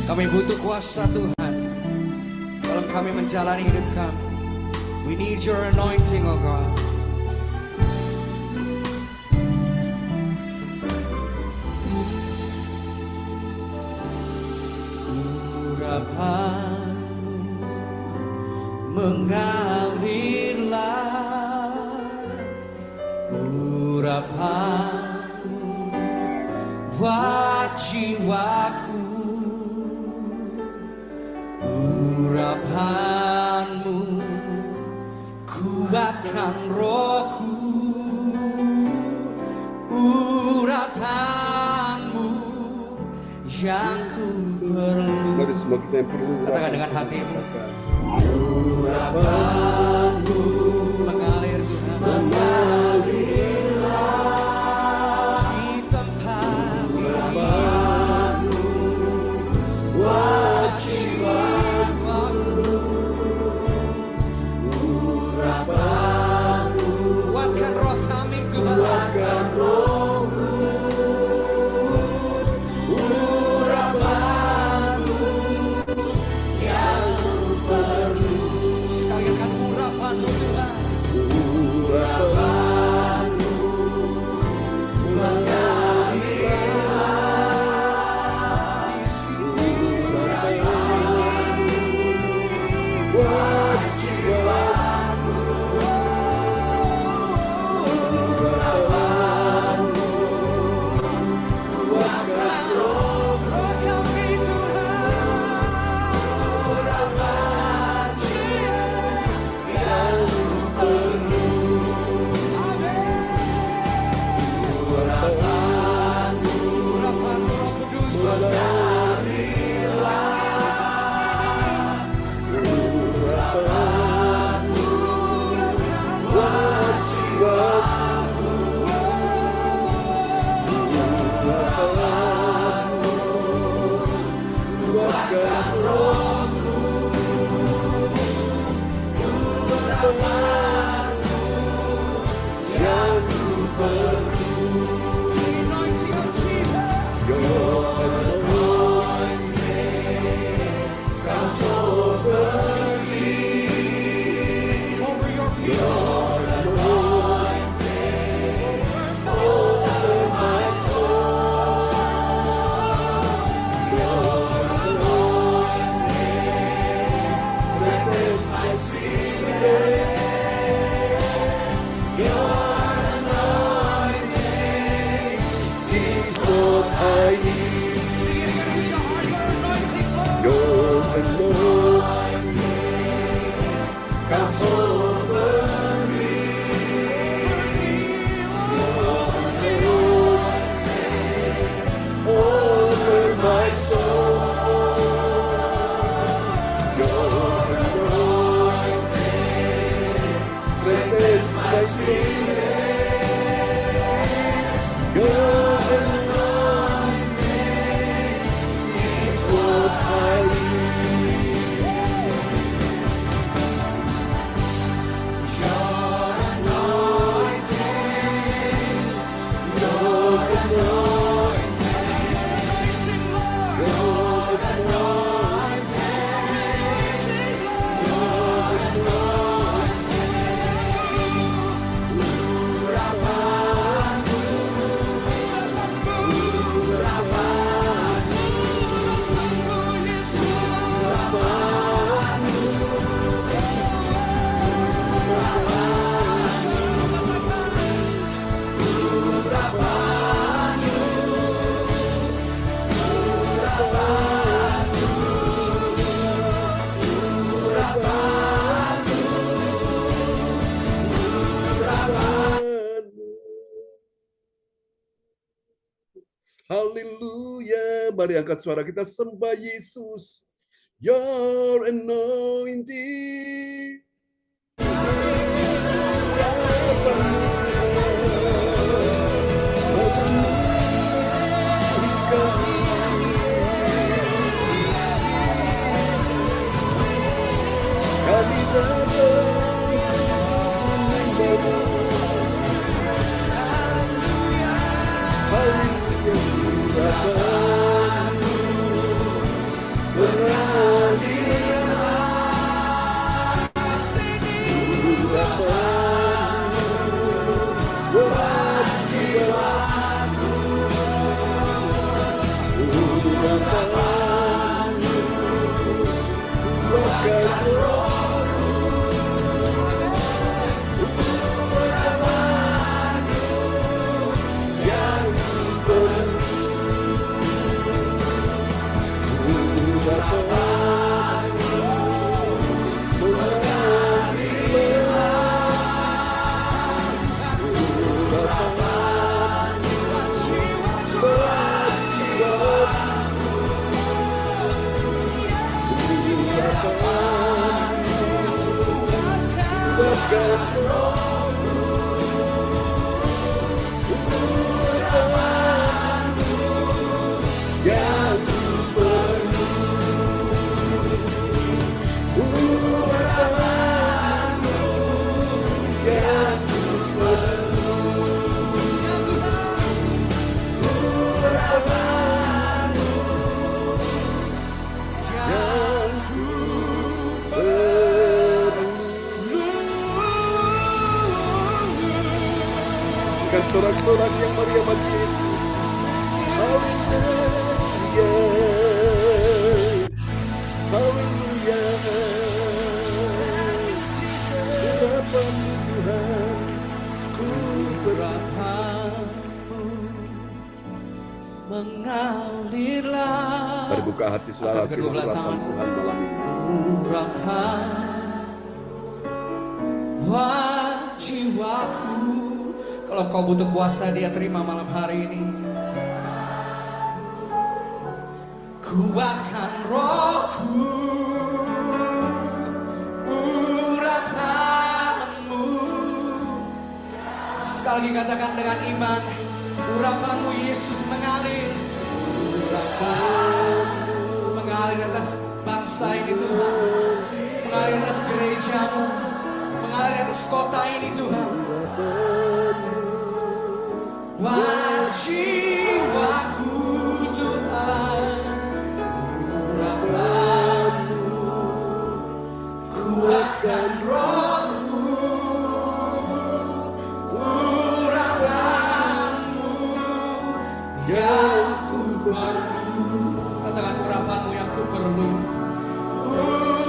Kami butuh kuasa Tuhan dalam kami menjalani hidup kami. We need your anointing, oh God. Urapanmu mengalirlah, urapanmu buat jiwaku, urapanmu kuatkan rohku, urapanmu yang ku perlu. Mari semua kita yang perlu. Katakan dengan hatimu. Urapanmu mengalir Tuhan, mengalirlah di tempat urapanmu buat jiwaku, urapanmu kuatkan roh kami Tuhan, kuatkan rohku, urapanmu yang ku perlu. Sekalian kan urapanmu Tuhan, urapanmu mengalirlah di sini, buat jiwaku, urapanmu kuatkan roh kami Tuhan, urapanmu yang perlu. Urapanmu, urapanmu Roh Kudus mengalirlah, urapanmu buat jiwaku, urapanmu kuatkan rohku, urapanmu yang ku perlu. The anointing of Jesus, your anointing comes over me, over your people. Your anointing over my soul. Your anointing strengthens my spirit. Your anointing is what I need. Sing it again with your heart. Your anointing comes over me. Your anointing over my soul. Your anointing strengthens my spirit. Your anointing is what I need. Your anointing, your anointing, your anointing, your anointing, urapanmu, Haleluya. Mari angkat suara kita sembah Yesus. Your anointing. Kami datang sujud menyembah. Haleluya. sorak-sorak yang meriah bagi Yesus. Haleluya. Haleluya. Urapan-Mu Tuhan, ku urapan-Mu mengalirlah. Mari buka hati saudara, Angkat kedua belah urapan tanganmu. Tuhan malam ini. Urapan buat jiwaku. Kalau kau butuh kuasa, dia terima malam hari ini. Kuatkan rohku, urapan-Mu. Sekali lagi katakan dengan iman, urapan-Mu Yesus mengalir. Urapan-Mu mengalir atas bangsa ini Tuhan, mengalir atas gereja-Mu, mengalir atas kota ini Tuhan. Buat jiwaku Tuhan, urapan-Mu, kuatkan rohku, urapan-Mu yang ku perlu. Katakan urapan-Mu yang ku perlu.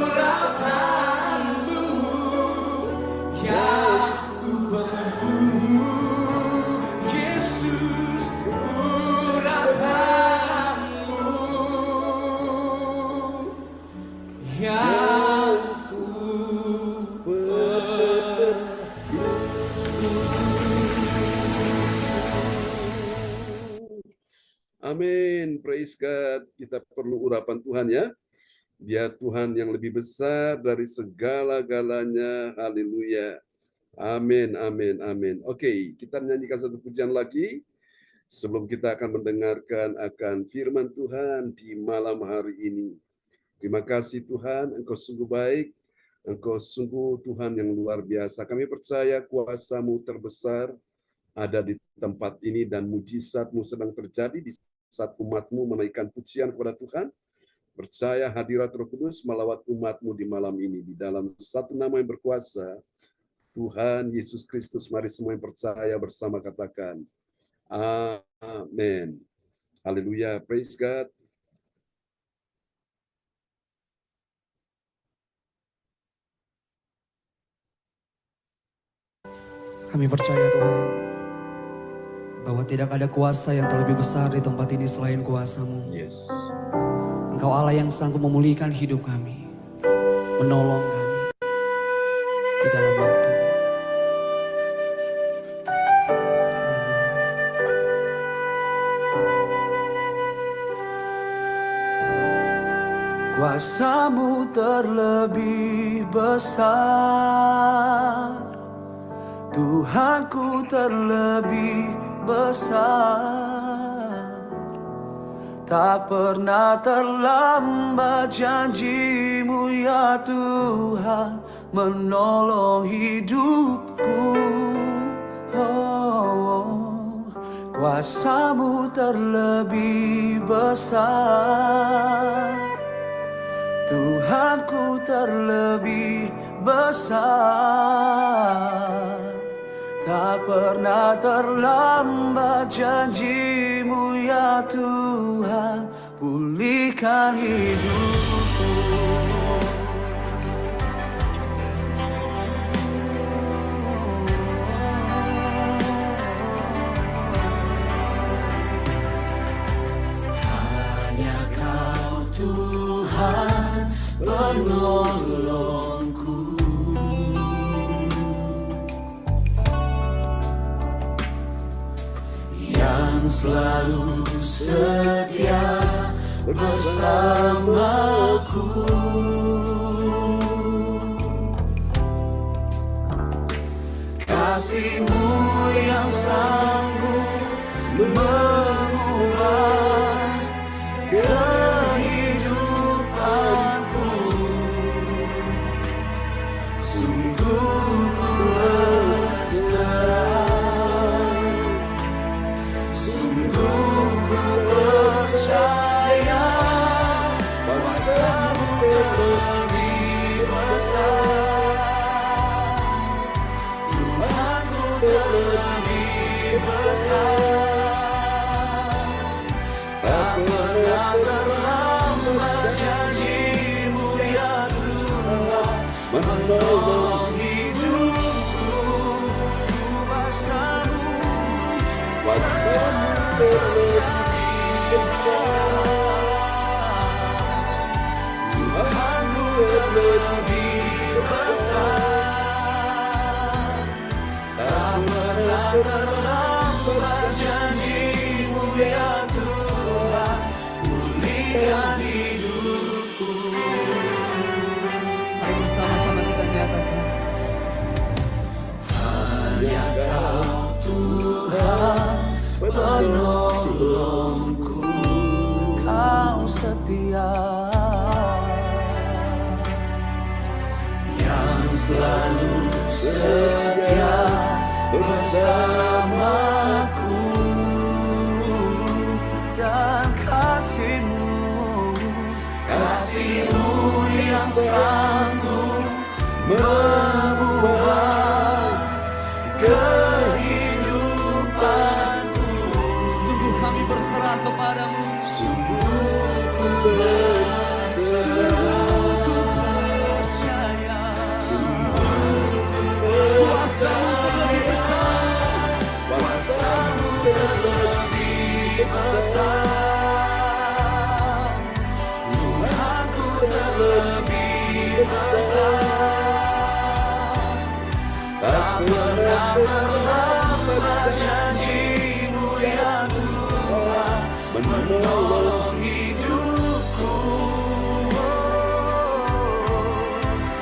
Urapan-Mu yang ku perlu. Yesus, urapan-Mu yang ku perlu. Amin, praise God. Kita perlu urapan Tuhan ya. Dia Tuhan yang lebih besar dari segala-galanya. Haleluya. Amin, amin, amin. Oke, kita nyanyikan satu pujian lagi sebelum kita akan mendengarkan akan firman Tuhan di malam hari ini. Terima kasih Tuhan, Engkau sungguh baik, Engkau sungguh Tuhan yang luar biasa. Kami percaya kuasa-Mu terbesar ada di tempat ini dan mujizat-Mu sedang terjadi di saat umat-Mu menaikkan pujian kepada Tuhan. Percaya hadirat Roh Kudus melawat umat-Mu di malam ini di dalam satu nama yang berkuasa, Tuhan Yesus Kristus. Mari semua yang percaya bersama katakan amin. Haleluya, praise God. Kami percaya Tuhan, bahwa tidak ada kuasa yang terlebih besar di tempat ini selain kuasa-Mu. Yes. Engkau Allah yang sanggup memulihkan hidup kami, menolong kami di dalam waktu. Kuasa-Mu terlebih besar, Tuhanku terlebih besar. Tak pernah terlambat janji-Mu ya Tuhan, menolong hidupku. Kuasa-Mu terlebih besar, Tuhanku terlebih besar. Tak pernah terlambat janji-Mu ya Tuhan, pulihkan hidupku. Hanya Kau Tuhan penolongku, yang selalu setia bersamaku. Kasih-Mu yang sanggup mengubah kehidupanku. Sungguh ku berserah, sungguh ku percaya, kuasa-Mu terlebih besar, Tuhanku terlebih menolong hidupku, kuasa-Mu kuasa-Mu terlebih besar. Tuhanku terlebih besar. Tak pernah terlambat janji-Mu ya Tuhan, pulihkan hidupku. Mari bersama-sama kita nyatakan. Hanya Kau Tuhan penolongku, Kau setia, yang selalu setia bersamaku, dan kasih-Mu yang sanggup membuat kehidupanku. Sungguh kami berserah kepadamu. sungguh ku berserah. Percaya Kuasa-Mu lebih besar. kuasa-Mu terlebih besar. Tuhanku terlebih besar. Tak pernah terlambat janji-Mu ya Tuhan, menolong hidupku.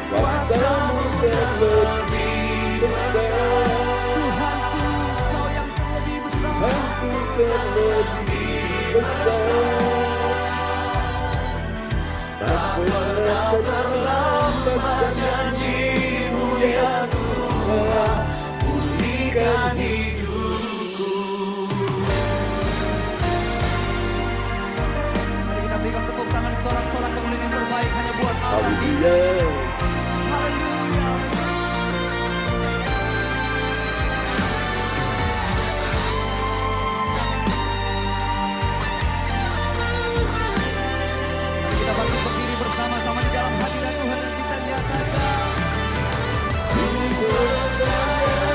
Kuasa-Mu terlebih besar. Tuhanku, Kau yang terlebih besar. Tuhanku terlebih besar. Tak pernah terlambat janji-Mu ya Tuhan, pulihkan hidupku. Mari kita berikan tepuk tangan sorak-sorak kemuliaan yang terbaik hanya buat Allah. Haleluya. Haleluya. Mari kita bangkit berdiri bersama-sama di dalam hadirat Tuhan dan kita nyatakan. Ku percaya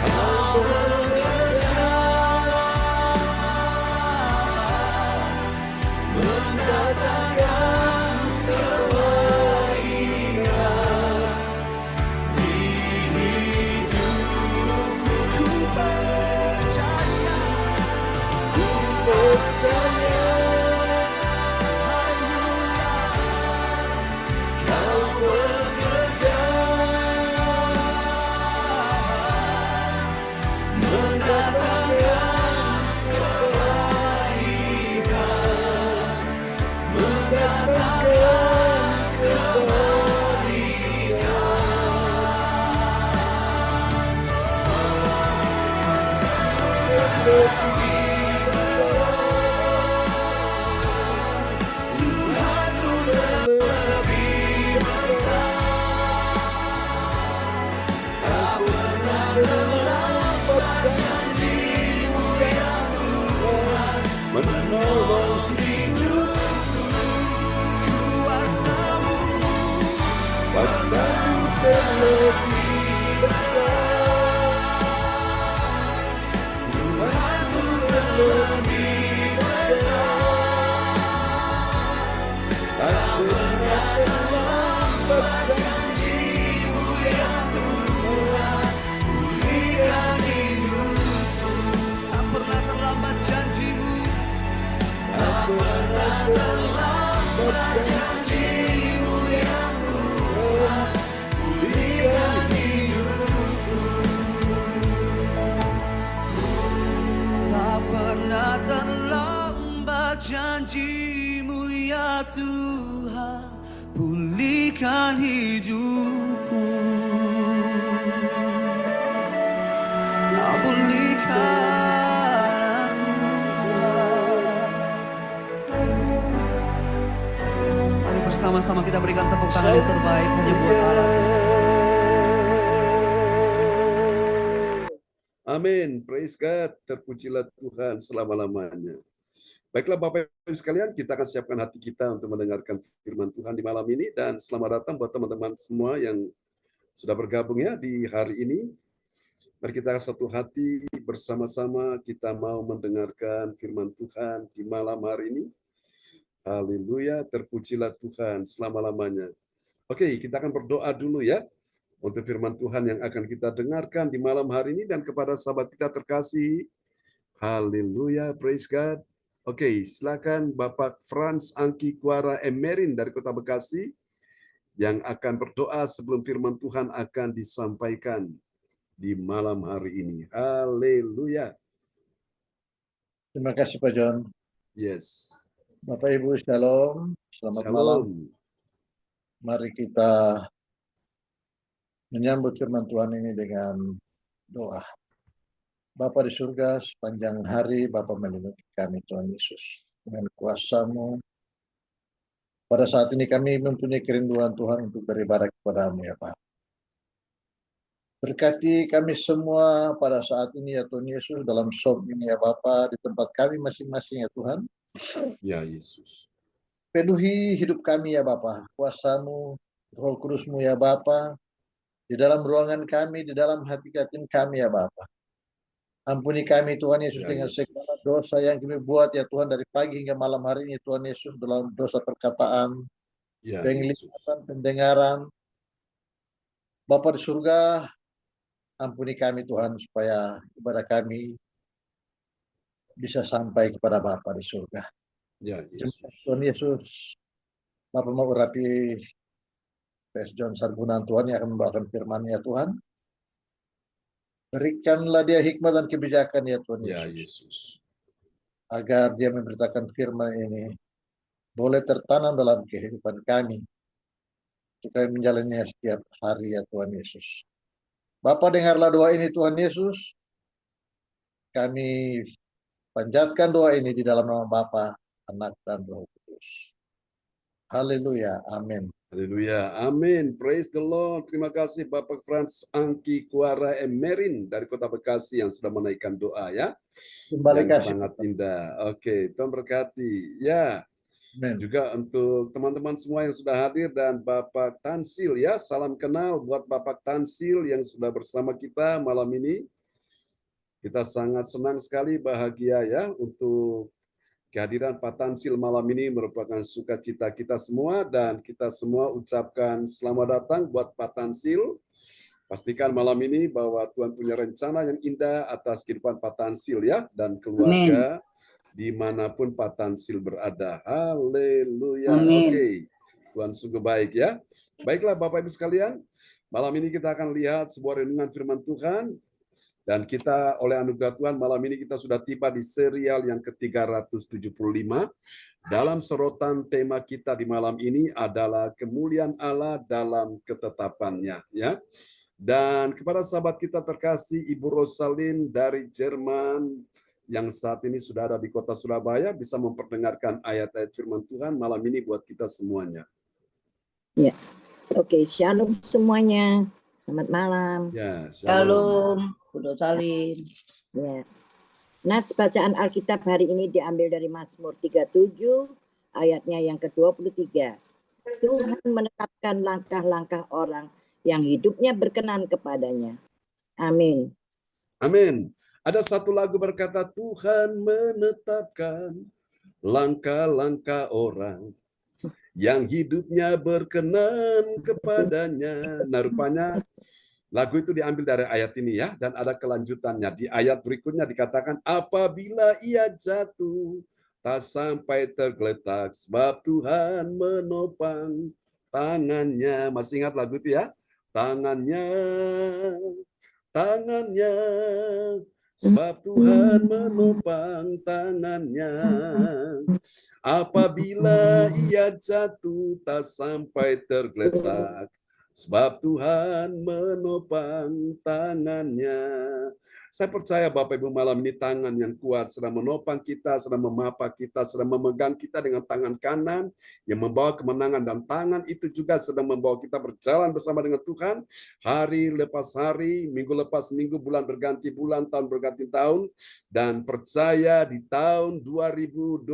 Kau bekerja mendatangkan kebaikan di hidupku. Ku percaya Kau bekerja mendatangkan kebaikan, mendatangkan kebaikan. Lebih besar, Tuhanku lebih besar. Tak pernah terlambat janji-Mu ya Tuhan, menolong hidupku. Kuasa-Mu terlebih besar. Tuhanku terlebih besar. Tak pernah terlambat janji-Mu ya Tuhan, pulihkan hidupku. Tak pernah terlambat janji-Mu. Tak pernah terlambat janji-Mu ya Tuhan, pulihkan hidupku. Tak pernah terlambat janji-Mu ya Tuhan, pulihkan hidupku. Kau pulihkan aku Tuhan. Mari bersama-sama kita berikan tepuk tangan yang terbaik hanya buat Allah. Amin. Praise God. Terpujilah Tuhan selama-lamanya. Baiklah Bapak Ibu sekalian, kita akan siapkan hati kita untuk mendengarkan firman Tuhan di malam ini, dan selamat datang buat teman-teman semua yang sudah bergabung ya di hari ini. Mari kita satu hati bersama-sama, kita mau mendengarkan firman Tuhan di malam hari ini. Haleluya, terpujilah Tuhan selama-lamanya. Oke, kita akan berdoa dulu ya untuk firman Tuhan yang akan kita dengarkan di malam hari ini, dan kepada sahabat kita terkasih. Haleluya, praise God. Oke, silakan Bapak Frans Angki Kuara Emerin dari Kota Bekasi yang akan berdoa sebelum firman Tuhan akan disampaikan di malam hari ini. Haleluya. Terima kasih Pak John. Yes. Bapak Ibu Shalom, selamat malam. Shalom. Mari kita menyambut firman Tuhan ini dengan doa. Bapa di surga, sepanjang hari Bapa melindungi kami Tuhan Yesus. Dengan kuasa-Mu, pada saat ini kami mempunyai kerinduan Tuhan untuk beribadah kepada-Mu ya Pak. Berkati kami semua pada saat ini ya Tuhan Yesus, dalam shop ini ya Bapa, di tempat kami masing-masing ya Tuhan. Ya Yesus. Penuhi hidup kami ya Bapa, kuasa-Mu, Roh Kudus-Mu ya Bapa, di dalam ruangan kami, di dalam hati kami ya Bapa. Ampuni kami Tuhan Yesus Ya, dengan Yesus. segala dosa yang kami buat ya Tuhan, dari pagi hingga malam hari ini Tuhan Yesus, dalam dosa perkataan, Ya Yesus. penglihatan, pendengaran. Bapa di surga, ampuni kami Tuhan, supaya ibadah kami bisa sampai kepada Bapa di surga. Ya Yesus. Tuhan Yesus, Bapa mau urapi PS John Sarbunan Tuhan yang akan membawakan firman ya Tuhan. Berikanlah dia hikmat dan kebijakan ya Tuhan Ya Yesus. Yesus. Agar dia memberitakan firman ini boleh tertanam dalam kehidupan kami. Untuk kami menjalannya setiap hari ya Tuhan Yesus. Bapa, dengarlah doa ini Tuhan Yesus. Kami panjatkan doa ini di dalam nama Bapa, Anak, dan Roh Kudus. Haleluya, amin. Haleluya, amin. Praise the Lord. Terima kasih Bapak Frans Angki Kuara Emerin dari Kota Bekasi yang sudah menaikkan doa ya. Kembali Yang kasih. sangat indah. Oke, Tuhan berkati. Ya, Amin. juga untuk teman-teman semua yang sudah hadir dan Bapak Tansil ya. Salam kenal buat Bapak Tansil yang sudah bersama kita malam ini. Kita sangat senang sekali, bahagia ya untuk kehadiran Pak Tansil malam ini merupakan sukacita kita semua, dan kita semua ucapkan selamat datang buat Pak Tansil. Pastikan malam ini bahwa Tuhan punya rencana yang indah atas kehidupan Pak Tansil ya, dan keluarga dimanapun Pak Tansil berada. Haleluya. Oke, Tuhan sungguh baik ya. Baiklah Bapak Ibu sekalian, malam ini kita akan lihat sebuah renungan firman Tuhan. Dan kita oleh anugerah Tuhan malam ini kita sudah tiba di serial yang ke-375. Dalam sorotan tema kita di malam ini adalah kemuliaan Allah dalam ketetapannya ya. Dan kepada sahabat kita terkasih Ibu Rosalin dari Jerman yang saat ini sudah ada di kota Surabaya bisa memperdengarkan ayat-ayat firman Tuhan malam ini buat kita semuanya. Ya. Oke, shalom semuanya. Selamat malam. Ya, Shalom, Bu Rosalin. Ya. Nats bacaan Alkitab hari ini diambil dari Mazmur 37 ayatnya yang ke-23. Tuhan menetapkan langkah-langkah orang yang hidupnya berkenan kepadanya. Amin. Amin. Ada satu lagu berkata, Tuhan menetapkan langkah-langkah orang yang hidupnya berkenan kepadanya. Nah, rupanya lagu itu diambil dari ayat ini ya, dan ada kelanjutannya. Di ayat berikutnya dikatakan, apabila ia jatuh, tak sampai tergeletak, sebab Tuhan menopang tangannya. Masih ingat lagu itu ya? Tangannya, sebab Tuhan menopang tangannya. Apabila ia jatuh tak sampai tergeletak, sebab Tuhan menopang tangannya. Saya percaya Bapak Ibu malam ini tangan yang kuat sedang menopang kita, sedang memapa kita, sedang memegang kita dengan tangan kanan yang membawa kemenangan, dan tangan itu juga sedang membawa kita berjalan bersama dengan Tuhan hari lepas hari, minggu lepas minggu, bulan berganti bulan, tahun berganti tahun. Dan percaya di tahun 2024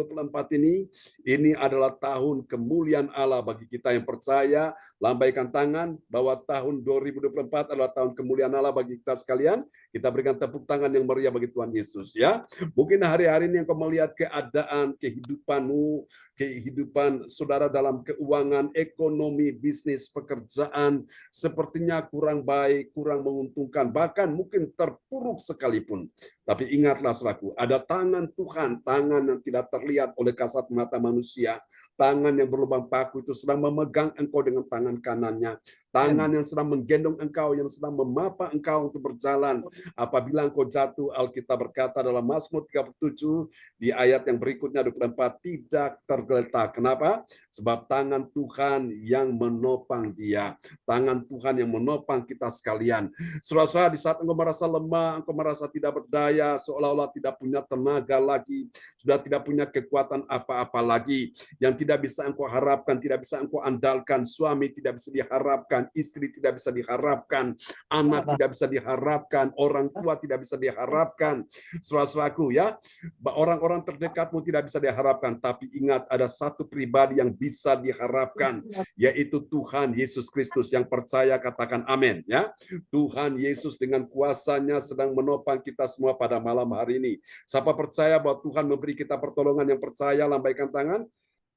ini adalah tahun kemuliaan Allah bagi kita yang percaya. Lambaikan tangan bahwa tahun 2024 adalah tahun kemuliaan Allah bagi kita sekalian. Kita berikan tepuk tangan yang meriah bagi Tuhan Yesus ya. Mungkin hari-hari ini engkau melihat keadaan kehidupanmu, kehidupan saudara dalam keuangan, ekonomi, bisnis, pekerjaan sepertinya kurang baik, kurang menguntungkan, bahkan mungkin terpuruk sekalipun. Tapi ingatlah saudaraku, ada tangan Tuhan, tangan yang tidak terlihat oleh kasat mata manusia. Tangan yang berlubang paku itu sedang memegang engkau dengan tangan kanannya. Tangan yang sedang menggendong engkau, yang sedang memapa engkau untuk berjalan. Apabila engkau jatuh, Alkitab berkata dalam Mazmur 37 di ayat yang berikutnya 24, tidak tergeletak. Kenapa? Sebab tangan Tuhan yang menopang dia. Tangan Tuhan yang menopang kita sekalian. Saudara-saudara, di saat engkau merasa lemah, engkau merasa tidak berdaya, seolah-olah tidak punya tenaga lagi, sudah tidak punya kekuatan apa-apa lagi, yang tidak bisa engkau harapkan, tidak bisa engkau andalkan, suami tidak bisa diharapkan, istri tidak bisa diharapkan, anak tidak bisa diharapkan, orang tua tidak bisa diharapkan. Saudara-saudaraku ya, orang-orang terdekatmu tidak bisa diharapkan, tapi ingat ada satu pribadi yang bisa diharapkan, yaitu Tuhan Yesus Kristus. Yang percaya katakan amin ya. Tuhan Yesus dengan kuasanya sedang menopang kita semua pada malam hari ini. Siapa percaya bahwa Tuhan memberi kita pertolongan, yang percaya lambaikan tangan.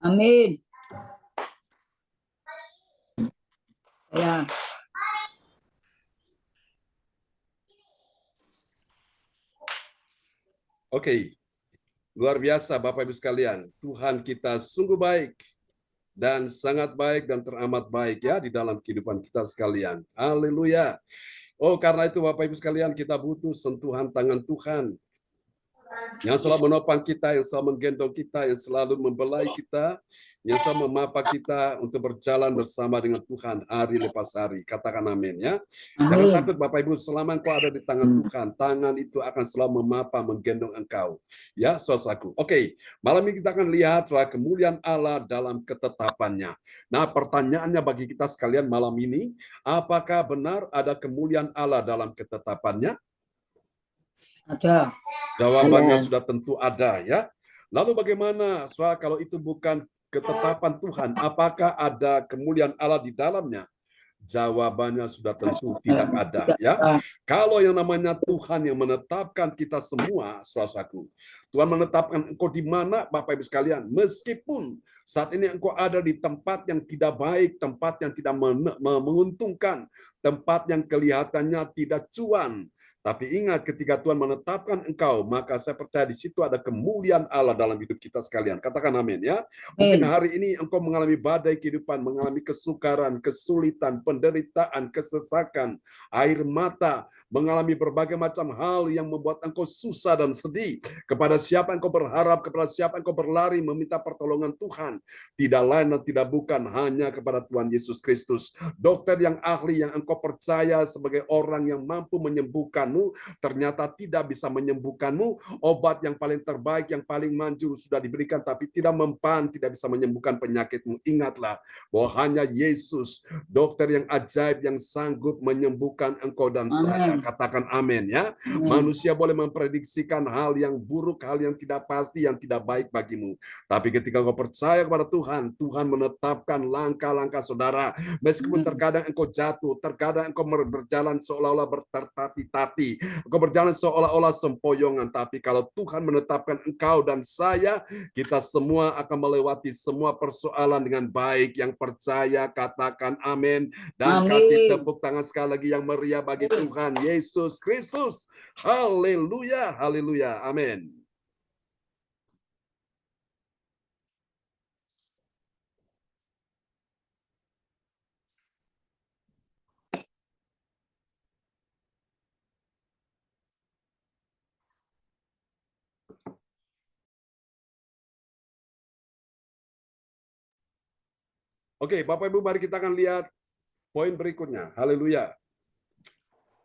Amin. Ya. Oke. Luar biasa Bapak Ibu sekalian. Tuhan kita sungguh baik dan sangat baik dan teramat baik ya di dalam kehidupan kita sekalian. Haleluya. Oh, karena itu Bapak Ibu sekalian, kita butuh sentuhan tangan Tuhan yang selalu menopang kita, yang selalu menggendong kita, yang selalu membelai kita, yang selalu memapa kita untuk berjalan bersama dengan Tuhan hari lepas hari. Katakan amin ya. Jangan Amin. takut Bapak Ibu, selama engkau ada di tangan Tuhan, tangan itu akan selalu memapa, menggendong engkau. Ya, saudaraku. Oke, malam ini kita akan lihat kemuliaan Allah dalam ketetapannya. Nah, pertanyaannya bagi kita sekalian malam ini, apakah benar ada kemuliaan Allah dalam ketetapannya? Ada. Jawabannya Ada. sudah tentu ada ya. Lalu bagaimana soal kalau itu bukan ketetapan Tuhan, apakah ada kemuliaan Allah di dalamnya? Jawabannya sudah tentu tidak ada ya. Kalau yang namanya Tuhan yang menetapkan kita semua, saudaraku, Tuhan menetapkan engkau di mana Bapak Ibu sekalian, meskipun saat ini engkau ada di tempat yang tidak baik, tempat yang tidak menguntungkan, tempat yang kelihatannya tidak cuan, tapi ingat ketika Tuhan menetapkan engkau, maka saya percaya di situ ada kemuliaan Allah dalam hidup kita sekalian. Katakan amin ya. Mungkin hari ini engkau mengalami badai kehidupan, mengalami kesukaran, kesulitan, penderitaan, kesesakan, air mata, mengalami berbagai macam hal yang membuat engkau susah dan sedih. Kepada siapa engkau berharap, kepada siapa engkau berlari meminta pertolongan Tuhan? Tidak lain dan tidak bukan hanya kepada Tuhan Yesus Kristus. Dokter yang ahli yang engkau percaya sebagai orang yang mampu menyembuhkanmu, ternyata tidak bisa menyembuhkanmu. Obat yang paling terbaik, yang paling manjur sudah diberikan, tapi tidak mempan, tidak bisa menyembuhkan penyakitmu. Ingatlah bahwa hanya Yesus, dokter yang ajaib, yang sanggup menyembuhkan engkau dan saya. Katakan amin ya. Manusia boleh memprediksikan hal yang buruk, hal yang tidak pasti, yang tidak baik bagimu. Tapi ketika engkau percaya kepada Tuhan, Tuhan menetapkan langkah-langkah saudara. Meskipun terkadang engkau jatuh, terkadang engkau berjalan seolah-olah bertertati-tati, engkau berjalan seolah-olah sempoyongan, tapi kalau Tuhan menetapkan engkau dan saya, kita semua akan melewati semua persoalan dengan baik. Yang percaya katakan amin dan kasih tepuk tangan sekali lagi yang meriah bagi Tuhan Yesus Kristus. Haleluya, haleluya, amin. Oke, Bapak Ibu, mari kita akan lihat poin berikutnya. Haleluya.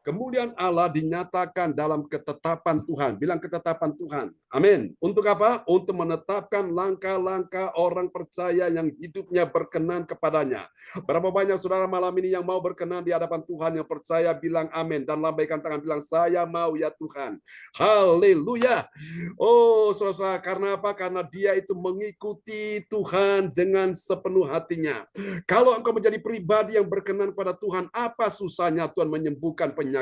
Kemuliaan Allah dinyatakan dalam ketetapan Tuhan. Bilang ketetapan Tuhan. Amin. Untuk apa? Untuk menetapkan langkah-langkah orang percaya yang hidupnya berkenan kepadanya. Berapa banyak saudara malam ini yang mau berkenan di hadapan Tuhan, yang percaya, bilang amin. Dan lambaikan tangan, bilang saya mau ya Tuhan. Haleluya. Oh, saudara, karena apa? Karena dia itu mengikuti Tuhan dengan sepenuh hatinya. Kalau engkau menjadi pribadi yang berkenan pada Tuhan, apa susahnya Tuhan menyembuhkan penyakitmu?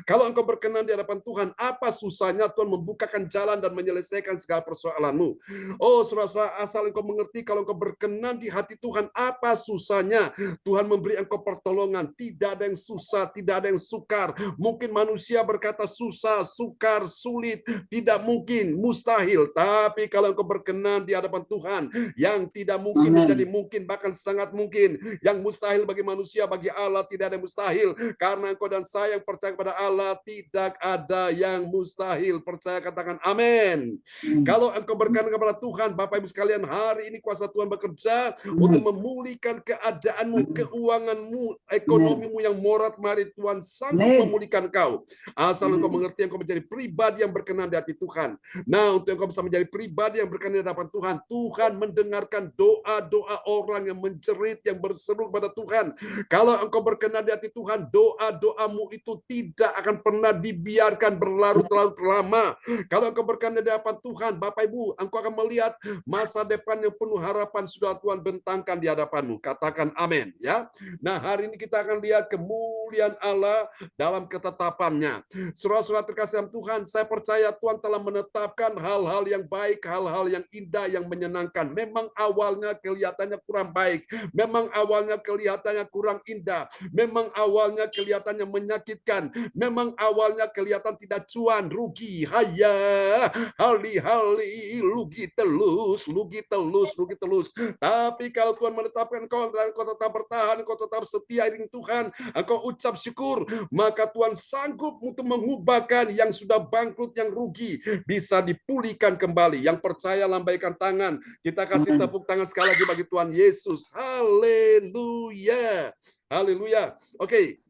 Kalau engkau berkenan di hadapan Tuhan, apa susahnya Tuhan membukakan jalan dan menyelesaikan segala persoalanmu? Oh, saudara, asal engkau mengerti, kalau engkau berkenan di hati Tuhan, apa susahnya Tuhan memberi engkau pertolongan? Tidak ada yang susah, tidak ada yang sukar. Mungkin manusia berkata susah, sukar, sulit, tidak mungkin, mustahil. Tapi kalau engkau berkenan di hadapan Tuhan, yang tidak mungkin Amin. menjadi mungkin, bahkan sangat mungkin. Yang mustahil bagi manusia, bagi Allah tidak ada yang mustahil. Karena engkau dan saya yang percaya kepada Allah, tidak ada yang mustahil. Percaya, katakan amin. Kalau engkau berkenan kepada Tuhan, Bapak Ibu sekalian, hari ini kuasa Tuhan bekerja untuk memulihkan keadaanmu, keuanganmu, ekonomimu yang morat-marit. Tuhan sanggup Amin. memulihkan kau. Asal engkau mengerti, engkau menjadi pribadi yang berkenan di hati Tuhan. Nah, untuk engkau bisa menjadi pribadi yang berkenan di hadapan Tuhan, Tuhan mendengarkan doa-doa orang yang menjerit, yang berseru pada Tuhan. Kalau engkau berkenan di hati Tuhan, doa-doamu itu tidak akan pernah dibiarkan berlarut-larut lama. Kalau engkau berkenan di hadapan Tuhan, Bapak Ibu, engkau akan melihat masa depan yang penuh harapan sudah Tuhan bentangkan di hadapanmu. Katakan amin, ya. Nah, hari ini kita akan lihat kemuliaan Allah dalam ketetapannya. Saudara-saudara terkasih dalam Tuhan, saya percaya Tuhan telah menetapkan hal-hal yang baik, hal-hal yang indah, yang menyenangkan. Memang awalnya kelihatannya kurang baik, memang awalnya kelihatannya kurang indah, memang awalnya kelihatannya menyakitkan, memang awalnya kelihatan tidak cuan, rugi, haya, hali-hali, lugi telus, lugi telus, lugi telus. Tapi kalau Tuhan menetapkan kau dan kau tetap bertahan, kau tetap setia dengan Tuhan, engkau ucap syukur, maka Tuhan sanggup untuk mengubahkan yang sudah bangkrut, yang rugi, bisa dipulihkan kembali. Yang percaya lambaikan tangan. Kita kasih tepuk tangan sekali lagi bagi Tuhan Yesus. Haleluya. Haleluya. Oke.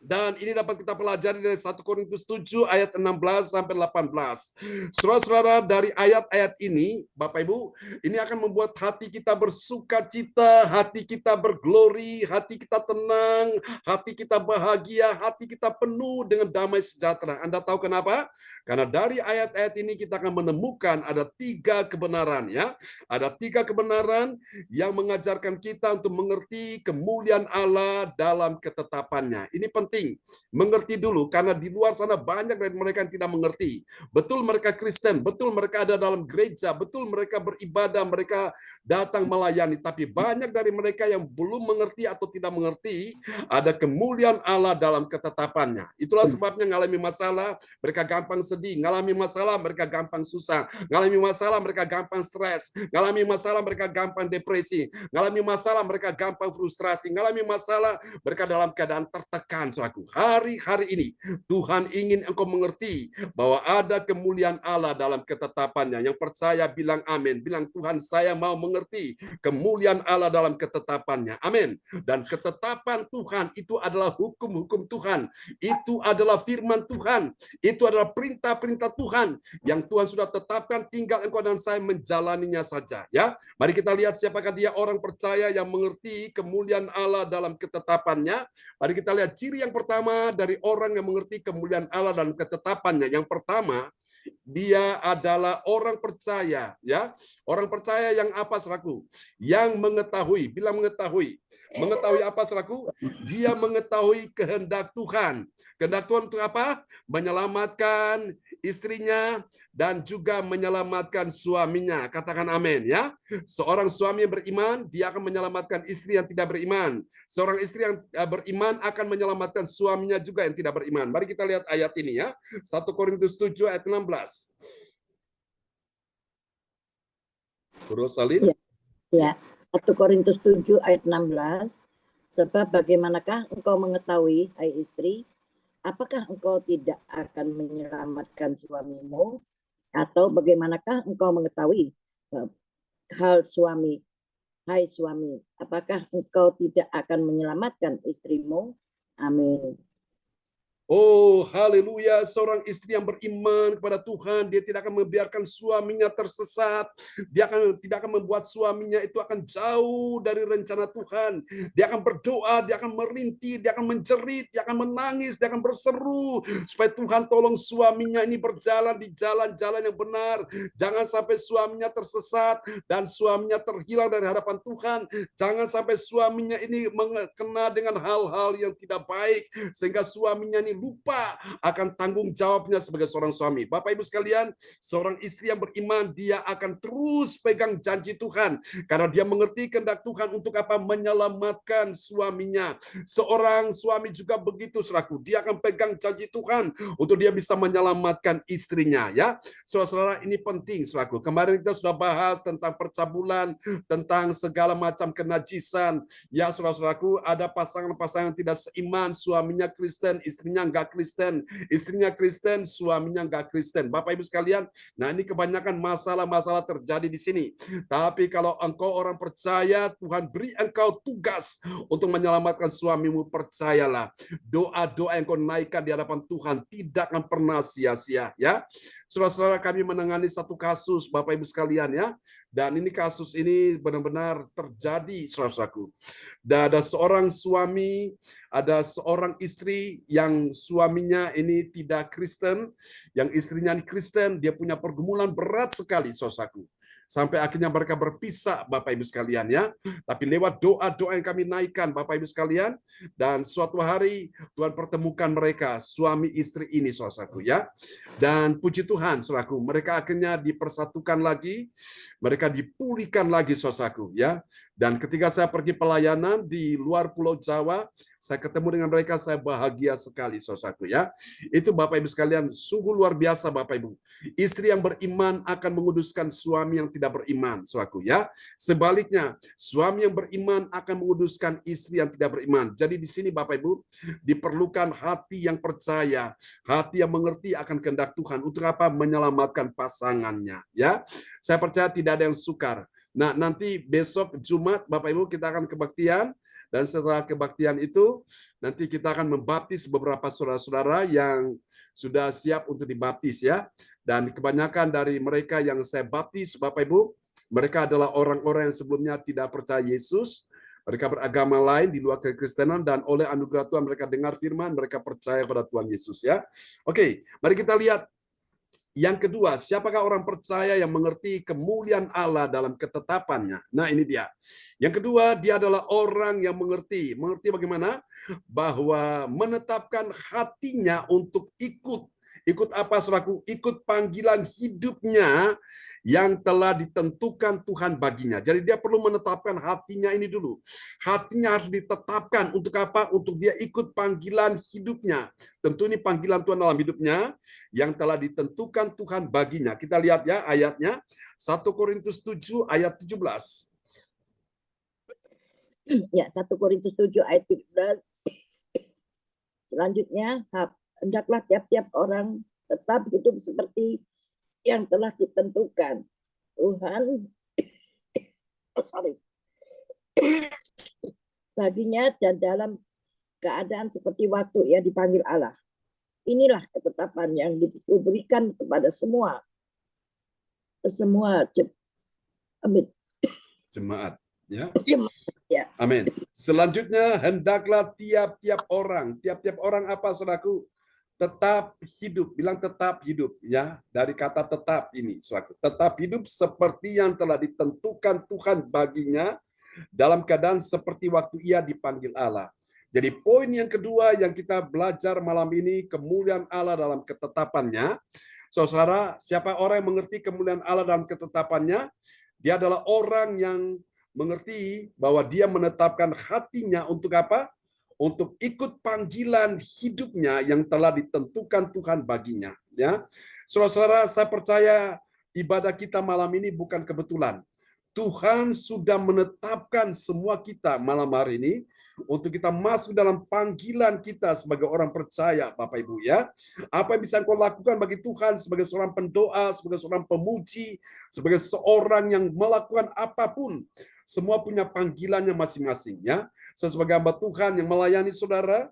Dan ini dapat kita pelajari dari 1 Korintus 7 ayat 16 sampai 18. Saudara-saudara, dari ayat-ayat ini, Bapak Ibu, ini akan membuat hati kita bersuka cita, hati kita berglori, hati kita tenang, hati kita bahagia, hati kita penuh dengan damai sejahtera. Anda tahu kenapa? Karena dari ayat-ayat ini kita akan menemukan ada 3 kebenaran, ya. Ada 3 kebenaran yang mengajarkan kita untuk mengerti kemuliaan Allah dalam ketetapannya. Ini penting. Mengerti dulu, karena di luar sana banyak dari mereka yang tidak mengerti. Betul mereka Kristen, betul mereka ada dalam gereja, betul mereka beribadah, mereka datang melayani, tapi banyak dari mereka yang belum mengerti atau tidak mengerti ada kemuliaan Allah dalam ketetapannya. Itulah sebabnya ngalami masalah, mereka gampang sedih, ngalami masalah, mereka gampang susah, ngalami masalah, mereka gampang stres, ngalami masalah, mereka gampang depresi, ngalami masalah, mereka gampang frustrasi, ngalami masalah, mereka dalam keadaan tertekan. Hari-hari ini Tuhan ingin engkau mengerti bahwa ada kemuliaan Allah dalam ketetapannya. Yang percaya bilang amin. Bilang, Tuhan, saya mau mengerti kemuliaan Allah dalam ketetapannya. Amin. Dan ketetapan Tuhan itu adalah hukum-hukum Tuhan. Itu adalah firman Tuhan. Itu adalah perintah-perintah Tuhan yang Tuhan sudah tetapkan, tinggal engkau dan saya menjalaninya saja, ya. Mari kita lihat siapakah dia orang percaya yang mengerti kemuliaan Allah dalam ketetapannya. Mari kita lihat ciri yang pertama dari orang yang mengerti kemuliaan Allah dan ketetapannya. Yang pertama, dia adalah orang percaya, ya. Orang percaya yang apa, saudaraku? Yang mengetahui, bilang mengetahui. Mengetahui apa, saudaraku? Dia mengetahui kehendak Tuhan. Kehendak Tuhan untuk apa? Menyelamatkan istrinya dan juga menyelamatkan suaminya. Katakan amin, ya. Seorang suami yang beriman, dia akan menyelamatkan istri yang tidak beriman. Seorang istri yang beriman akan menyelamatkan suaminya juga yang tidak beriman. Mari kita lihat ayat ini, ya. 1 Korintus 7 ayat 16. Rosalin? Ya, 1 Korintus 7 ayat 16. Sebab bagaimanakah engkau mengetahui, hai istri, apakah engkau tidak akan menyelamatkan suamimu? Atau bagaimanakah engkau mengetahui hal suami, hai suami, apakah engkau tidak akan menyelamatkan istrimu? Amin. Oh, haleluya, seorang istri yang beriman kepada Tuhan, dia tidak akan membiarkan suaminya tersesat. Dia tidak akan membuat suaminya itu akan jauh dari rencana Tuhan. Dia akan berdoa, dia akan merintih, dia akan menjerit, dia akan menangis, dia akan berseru supaya Tuhan tolong suaminya ini berjalan di jalan-jalan yang benar. Jangan sampai suaminya tersesat dan suaminya terhilang dari hadapan Tuhan. Jangan sampai suaminya ini kena dengan hal-hal yang tidak baik sehingga suaminya ini lupa akan tanggung jawabnya sebagai seorang suami. Bapak Ibu sekalian, seorang istri yang beriman, dia akan terus pegang janji Tuhan karena dia mengerti kehendak Tuhan untuk apa? Menyelamatkan suaminya. Seorang suami juga begitu, saudaraku. Dia akan pegang janji Tuhan untuk dia bisa menyelamatkan istrinya, ya. Saudara-saudara, ini penting, saudaraku. Kemarin kita sudah bahas tentang percabulan, tentang segala macam kenajisan. Ya, saudara-saudaraku, ada pasangan-pasangan tidak seiman, suaminya Kristen, istrinya enggak Kristen, istrinya Kristen, suaminya enggak Kristen. Bapak Ibu sekalian, nah ini kebanyakan masalah-masalah terjadi di sini. Tapi kalau engkau orang percaya, Tuhan beri engkau tugas untuk menyelamatkan suamimu, percayalah. Doa-doa yang kau naikkan di hadapan Tuhan tidak akan pernah sia-sia, ya. Saudara-saudara, kami menangani satu kasus, Bapak Ibu sekalian, ya. Dan ini kasus ini benar-benar terjadi, saudara-saudaraku. Dan ada seorang suami, ada seorang istri yang suaminya ini tidak Kristen, yang istrinya ini Kristen, dia punya pergumulan berat sekali, saudaraku. Sampai akhirnya mereka berpisah, Bapak Ibu sekalian, ya. Tapi lewat doa-doa yang kami naikkan, Bapak Ibu sekalian, dan suatu hari Tuhan pertemukan mereka, suami istri ini, saudaraku, ya. Dan puji Tuhan, saudaraku, mereka akhirnya dipersatukan lagi, mereka dipulihkan lagi, saudaraku, ya. Dan ketika saya pergi pelayanan di luar Pulau Jawa, saya ketemu dengan mereka, saya bahagia sekali, saudaraku, ya. Itu Bapak Ibu sekalian, sungguh luar biasa, Bapak Ibu. Istri yang beriman akan menguduskan suami yang tidak beriman, saudaraku, ya. Sebaliknya, suami yang beriman akan menguduskan istri yang tidak beriman. Jadi di sini Bapak Ibu, diperlukan hati yang percaya, hati yang mengerti akan kehendak Tuhan untuk apa? Menyelamatkan pasangannya, ya. Saya percaya tidak ada yang sukar. Nah, nanti besok Jumat Bapak Ibu kita akan kebaktian, dan setelah kebaktian itu nanti kita akan membaptis beberapa saudara-saudara yang sudah siap untuk dibaptis, ya. Dan kebanyakan dari mereka yang saya baptis, Bapak Ibu, mereka adalah orang-orang yang sebelumnya tidak percaya Yesus, mereka beragama lain di luar kekristenan, dan oleh anugerah Tuhan mereka dengar firman, mereka percaya pada Tuhan Yesus, ya. Oke, mari kita lihat. Yang kedua, siapakah orang percaya yang mengerti kemuliaan Allah dalam ketetapannya? Nah, ini dia. Yang kedua, dia adalah orang yang mengerti. Mengerti bagaimana? Bahwa menetapkan hatinya untuk ikut. Ikut apa, saudaraku? Ikut panggilan hidupnya yang telah ditentukan Tuhan baginya. Jadi dia perlu menetapkan hatinya ini dulu. Hatinya harus ditetapkan untuk apa? Untuk dia ikut panggilan hidupnya. Tentu ini panggilan Tuhan dalam hidupnya yang telah ditentukan Tuhan baginya. Kita lihat ya ayatnya, 1 Korintus 7 ayat 17. Ya, 1 Korintus 7 ayat 17. Selanjutnya, hendaklah tiap-tiap orang tetap hidup seperti yang telah ditentukan Tuhan baginya, dan dalam keadaan seperti waktu ia dipanggil Allah. Inilah ketetapan yang diberikan kepada semua Jemaat, ya. Ya. Amin. Selanjutnya, hendaklah tiap-tiap orang apa, saudaraku? Tetap hidup, bilang tetap hidup, ya. Dari kata tetap ini, saudaraku. Tetap hidup seperti yang telah ditentukan Tuhan baginya dalam keadaan seperti waktu ia dipanggil Allah. Jadi poin yang kedua yang kita belajar malam ini, kemuliaan Allah dalam ketetapannya. Saudara, siapa orang yang mengerti kemuliaan Allah dalam ketetapannya? Dia adalah orang yang mengerti bahwa dia menetapkan hatinya untuk apa? Untuk ikut panggilan hidupnya yang telah ditentukan Tuhan baginya. Ya, saudara-saudara, saya percaya ibadah kita malam ini bukan kebetulan. Tuhan sudah menetapkan semua kita malam hari ini untuk kita masuk dalam panggilan kita sebagai orang percaya, Bapak Ibu, ya. Apa yang bisa engkau lakukan bagi Tuhan sebagai seorang pendoa, sebagai seorang pemuji, sebagai seorang yang melakukan apapun, semua punya panggilannya masing-masing, ya. Saya sebagai hamba Tuhan yang melayani saudara,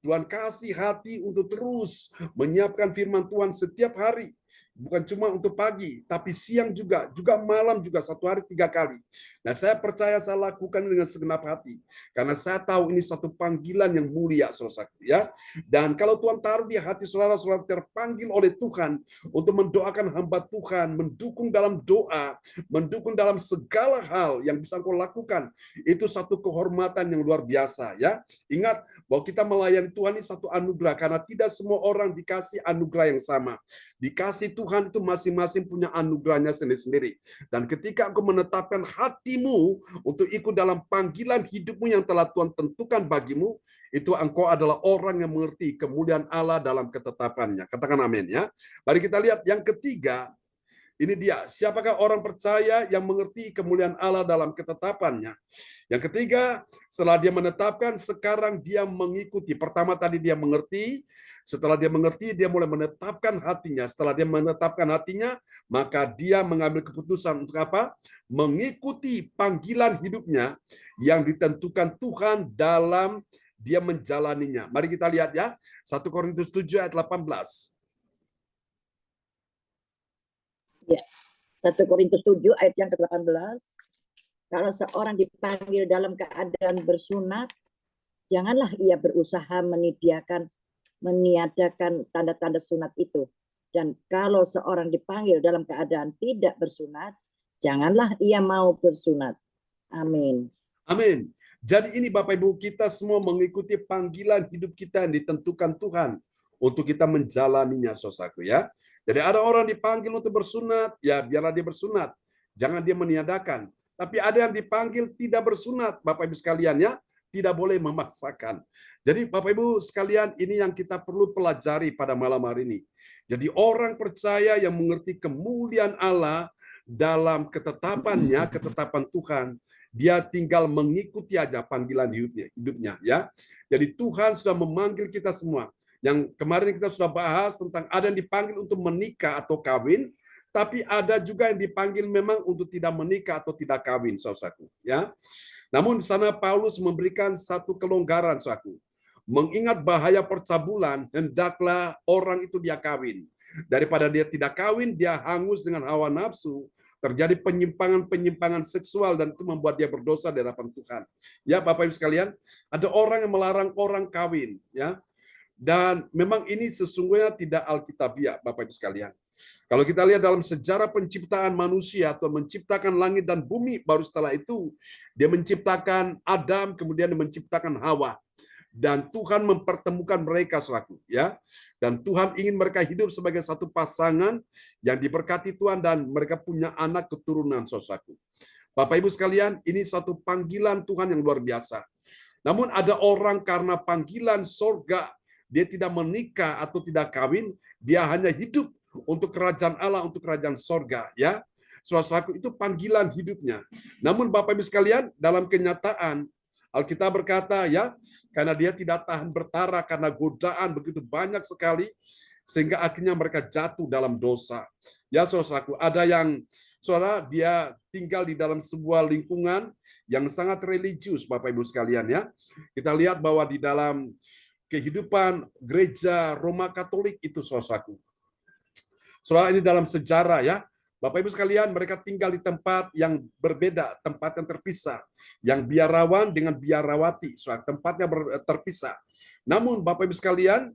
Tuhan kasih hati untuk terus menyiapkan firman Tuhan setiap hari. Bukan cuma untuk pagi, tapi siang juga malam juga, 1 hari 3 kali. Nah, saya percaya saya lakukan dengan segenap hati. Karena saya tahu ini satu panggilan yang mulia, saudara-saudara. Ya. Dan kalau Tuhan taruh di hati saudara-saudara terpanggil oleh Tuhan untuk mendoakan hamba Tuhan, mendukung dalam doa, mendukung dalam segala hal yang bisa kau lakukan, itu satu kehormatan yang luar biasa. Ya. Ingat bahwa kita melayani Tuhan ini satu anugerah, karena tidak semua orang dikasih anugerah yang sama. Dikasih Tuhan itu masing-masing punya anugerahnya sendiri-sendiri. Dan ketika engkau menetapkan hatimu untuk ikut dalam panggilan hidupmu yang telah Tuhan tentukan bagimu, itu engkau adalah orang yang mengerti kemuliaan Allah dalam ketetapannya. Katakan amin ya. Mari kita lihat yang ketiga. Ini dia, siapakah orang percaya yang mengerti kemuliaan Allah dalam ketetapannya? Yang ketiga, setelah dia menetapkan, sekarang dia mengikuti. Pertama tadi dia mengerti, setelah dia mengerti, dia mulai menetapkan hatinya. Setelah dia menetapkan hatinya, maka dia mengambil keputusan untuk apa? Mengikuti panggilan hidupnya yang ditentukan Tuhan dalam dia menjalaninya. Mari kita lihat ya, 1 Korintus 7 ayat 18. Ya. 1 Korintus 7 ayat yang ke-18. Kalau seorang dipanggil dalam keadaan bersunat, janganlah ia berusaha meniadakan tanda-tanda sunat itu. Dan kalau seorang dipanggil dalam keadaan tidak bersunat, janganlah ia mau bersunat. Amin. Amin. Jadi ini Bapak Ibu, kita semua mengikuti panggilan hidup kita yang ditentukan Tuhan untuk kita menjalaninya, saudaraku ya. Jadi ada orang dipanggil untuk bersunat, ya biarlah dia bersunat. Jangan dia meniadakan. Tapi ada yang dipanggil tidak bersunat, Bapak Ibu sekalian ya. Tidak boleh memaksakan. Jadi Bapak Ibu sekalian, ini yang kita perlu pelajari pada malam hari ini. Jadi orang percaya yang mengerti kemuliaan Allah dalam ketetapannya, ketetapan Tuhan, dia tinggal mengikuti aja panggilan hidupnya ya. Jadi Tuhan sudah memanggil kita semua. Yang kemarin kita sudah bahas tentang ada yang dipanggil untuk menikah atau kawin, tapi ada juga yang dipanggil memang untuk tidak menikah atau tidak kawin, saudaraku. Ya, namun di sana Paulus memberikan satu kelonggaran, saudaraku. Mengingat bahaya percabulan, hendaklah orang itu dia kawin. Daripada dia tidak kawin, dia hangus dengan hawa nafsu, terjadi penyimpangan-penyimpangan seksual dan itu membuat dia berdosa di hadapan Tuhan. Ya, Bapak Ibu sekalian, ada orang yang melarang orang kawin, ya. Dan memang ini sesungguhnya tidak alkitabiah, Bapak Ibu sekalian. Kalau kita lihat dalam sejarah penciptaan manusia atau menciptakan langit dan bumi, baru setelah itu dia menciptakan Adam, kemudian dia menciptakan Hawa. Dan Tuhan mempertemukan mereka selaku ya. Dan Tuhan ingin mereka hidup sebagai satu pasangan yang diberkati Tuhan dan mereka punya anak keturunan, saudaraku. Bapak Ibu sekalian, ini satu panggilan Tuhan yang luar biasa. Namun ada orang karena panggilan sorga, dia tidak menikah atau tidak kawin, dia hanya hidup untuk kerajaan Allah, untuk kerajaan sorga. Ya, saudaraku, itu panggilan hidupnya. Namun Bapak Ibu sekalian, dalam kenyataan, Alkitab berkata ya, karena dia tidak tahan bertara karena godaan begitu banyak sekali, sehingga akhirnya mereka jatuh dalam dosa. Ya saudaraku, ada yang saudara dia tinggal di dalam sebuah lingkungan yang sangat religius, Bapak Ibu sekalian ya. Kita lihat bahwa di dalam kehidupan gereja Roma Katolik itu, saudaraku. Saudara, ini dalam sejarah ya. Bapak Ibu sekalian, mereka tinggal di tempat yang berbeda, tempat yang terpisah. Yang biarawan dengan biarawati, saudara, tempatnya terpisah. Namun Bapak Ibu sekalian,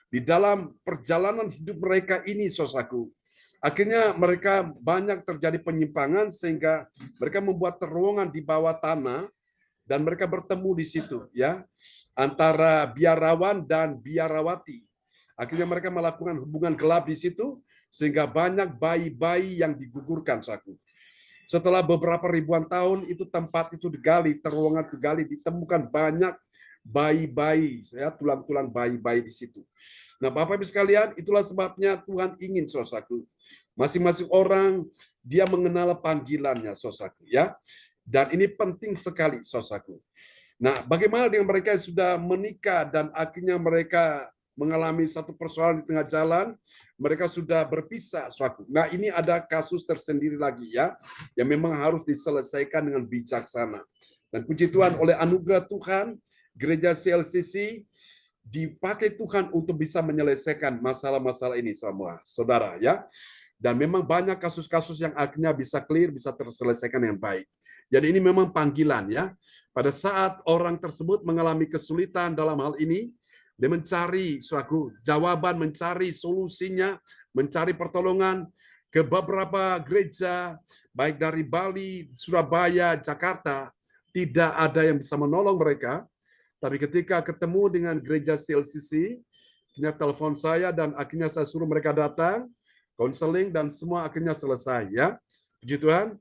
di dalam perjalanan hidup mereka ini, saudaraku, akhirnya mereka banyak terjadi penyimpangan sehingga mereka membuat terowongan di bawah tanah dan mereka bertemu di situ ya, antara biarawan dan biarawati. Akhirnya mereka melakukan hubungan gelap di situ sehingga banyak bayi-bayi yang digugurkan, saudaraku. Setelah beberapa ribuan tahun itu tempat itu digali, terowongan digali, ditemukan banyak bayi-bayi, ya, tulang-tulang bayi-bayi di situ. Nah, Bapak Ibu sekalian, itulah sebabnya Tuhan ingin, saudaraku, masing-masing orang dia mengenal panggilannya, saudaraku, ya. Dan ini penting sekali, saudaraku. Nah, bagaimana dengan mereka yang sudah menikah dan akhirnya mereka mengalami satu persoalan di tengah jalan, mereka sudah berpisah, saudaraku. Nah, ini ada kasus tersendiri lagi ya, yang memang harus diselesaikan dengan bijaksana. Dan puji Tuhan, oleh anugerah Tuhan, gereja CLCC dipakai Tuhan untuk bisa menyelesaikan masalah-masalah ini semua, saudara ya. Dan memang banyak kasus-kasus yang akhirnya bisa clear, bisa terselesaikan yang baik. Jadi ini memang panggilan ya. Pada saat orang tersebut mengalami kesulitan dalam hal ini, dia mencari suatu jawaban, mencari solusinya, mencari pertolongan ke beberapa gereja, baik dari Bali, Surabaya, Jakarta, tidak ada yang bisa menolong mereka. Tapi ketika ketemu dengan gereja CLCC, akhirnya telepon saya dan akhirnya saya suruh mereka datang, konseling dan semua akhirnya selesai ya. Puji Tuhan.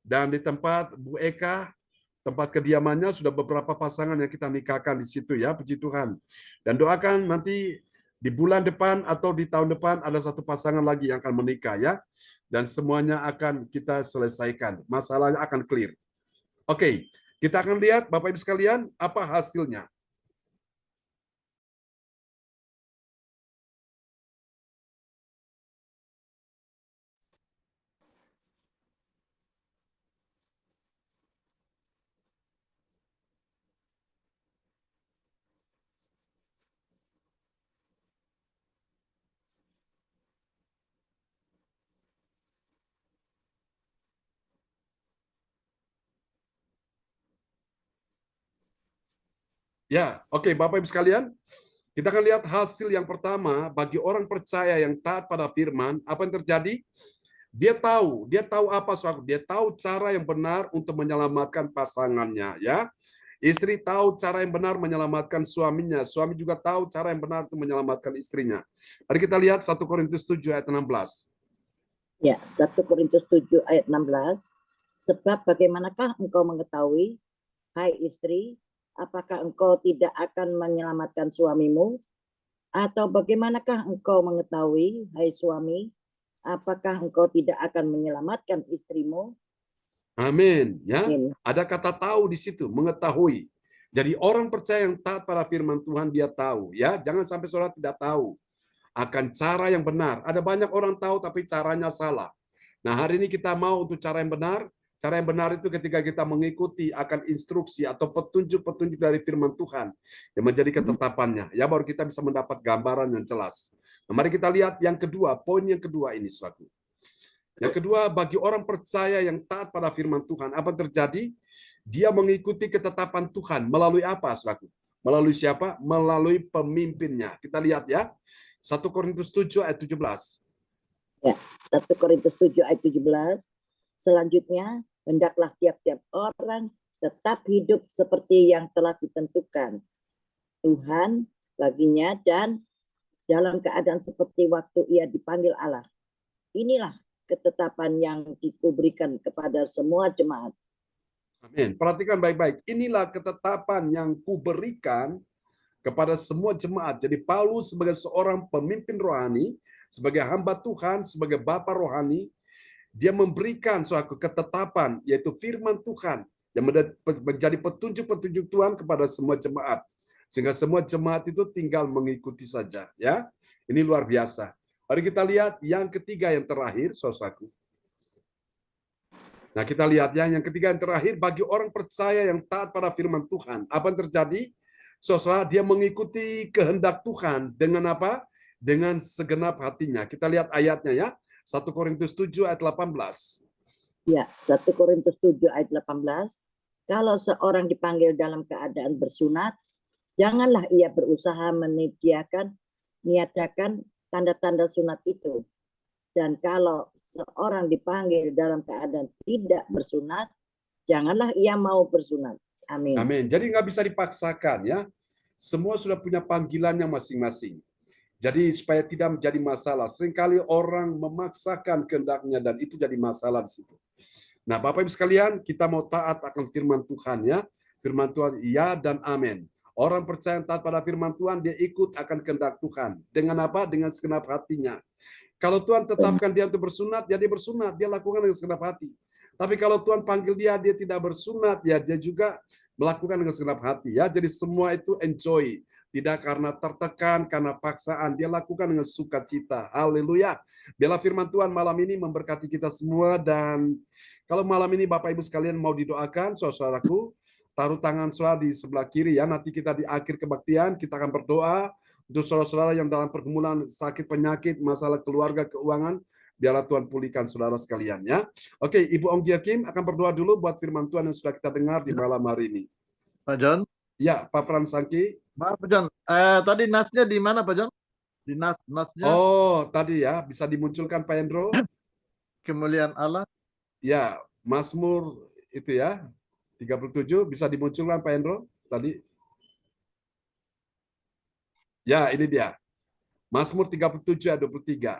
Dan di tempat Bu Eka, tempat kediamannya sudah beberapa pasangan yang kita nikahkan di situ ya, puji Tuhan. Dan doakan nanti di bulan depan atau di tahun depan ada satu pasangan lagi yang akan menikah ya. Dan semuanya akan kita selesaikan. Masalahnya akan clear. Oke. Kita akan lihat, Bapak Ibu sekalian, apa hasilnya. Ya, oke, Bapak Ibu sekalian, kita akan lihat hasil yang pertama bagi orang percaya yang taat pada firman, apa yang terjadi? Dia tahu apa suatu, dia tahu cara yang benar untuk menyelamatkan pasangannya, ya. Istri tahu cara yang benar menyelamatkan suaminya, suami juga tahu cara yang benar untuk menyelamatkan istrinya. Mari kita lihat 1 Korintus 7 ayat 16. Ya, 1 Korintus 7 ayat 16. Sebab bagaimanakah engkau mengetahui, hai istri, apakah engkau tidak akan menyelamatkan suamimu? Atau bagaimanakah engkau mengetahui, hai suami, apakah engkau tidak akan menyelamatkan istrimu? Amin. Ya, Amin. ada kata tahu di situ, mengetahui. Jadi orang percaya yang taat pada firman Tuhan dia tahu. Ya, jangan sampai saudara tidak tahu akan cara yang benar. Ada banyak orang tahu tapi caranya salah. Nah, hari ini kita mau untuk cara yang benar. Cara yang benar itu ketika kita mengikuti akan instruksi atau petunjuk-petunjuk dari firman Tuhan yang menjadi ketetapannya. Ya, baru kita bisa mendapat gambaran yang jelas. Nah, mari kita lihat yang kedua, poin yang kedua ini suatu. Yang kedua, bagi orang percaya yang taat pada firman Tuhan, apa yang terjadi? Dia mengikuti ketetapan Tuhan melalui apa, saudaraku? Melalui siapa? Melalui pemimpinnya. Kita lihat ya. 1 Korintus 7 ayat 17. Ya, 1 Korintus 7 ayat 17. Selanjutnya, hendaklah tiap-tiap orang tetap hidup seperti yang telah ditentukan Tuhan baginya dan dalam keadaan seperti waktu ia dipanggil Allah. Inilah ketetapan yang diberikan kepada semua jemaat. Amin. Perhatikan baik-baik. Inilah ketetapan yang kuberikan kepada semua jemaat. Jadi Paulus sebagai seorang pemimpin rohani, sebagai hamba Tuhan, sebagai bapa rohani, dia memberikan suatu ketetapan, yaitu firman Tuhan, yang menjadi petunjuk-petunjuk Tuhan kepada semua jemaat. Sehingga semua jemaat itu tinggal mengikuti saja. Ya, ini luar biasa. Mari kita lihat yang ketiga yang terakhir, saudaraku. Nah, kita lihat ya, yang ketiga yang terakhir, bagi orang percaya yang taat pada firman Tuhan. Apa yang terjadi? Saudara, dia mengikuti kehendak Tuhan dengan apa? Dengan segenap hatinya. Kita lihat ayatnya ya. 1 Korintus 7 ayat 18. Ya, 1 Korintus 7 ayat 18. Kalau seorang dipanggil dalam keadaan bersunat, janganlah ia berusaha meniadakan tanda-tanda sunat itu. Dan kalau seorang dipanggil dalam keadaan tidak bersunat, janganlah ia mau bersunat. Amin. Amin. Jadi nggak bisa dipaksakan ya. Semua sudah punya panggilannya masing-masing. Jadi supaya tidak menjadi masalah. Seringkali orang memaksakan kehendaknya dan itu jadi masalah di situ. Nah, Bapak Ibu sekalian, kita mau taat akan firman Tuhan ya. Firman Tuhan ya dan amin. Orang percaya taat pada firman Tuhan, dia ikut akan kehendak Tuhan. Dengan apa? Dengan segenap hatinya. Kalau Tuhan tetapkan dia untuk bersunat, ya dia bersunat, dia lakukan dengan segenap hati. Tapi kalau Tuhan panggil dia tidak bersunat, ya dia juga melakukan dengan segenap hati. Ya, jadi semua itu enjoy, tidak karena tertekan, karena paksaan, dia lakukan dengan sukacita. Haleluya. Biarlah firman Tuhan malam ini memberkati kita semua, dan kalau malam ini Bapak Ibu sekalian mau didoakan, saudaraku, taruh tangan saudara di sebelah kiri ya. Nanti kita di akhir kebaktian kita akan berdoa untuk saudara-saudara yang dalam pergumulan sakit penyakit, masalah keluarga, keuangan, biarlah Tuhan pulihkan saudara sekalian ya. Oke, Ibu Onggia Kim akan berdoa dulu buat firman Tuhan yang sudah kita dengar di malam hari ini. Pak John. Ya, Pak Frans Sangki. Maaf Pak John, tadi nasnya di mana Pak John? Di nasnya Oh, tadi ya, bisa dimunculkan Pak Hendro. kemuliaan Allah. Ya, Mazmur itu ya, 37 bisa dimunculkan Pak Hendro tadi. Ya, ini dia. Mazmur 37 ayat 23.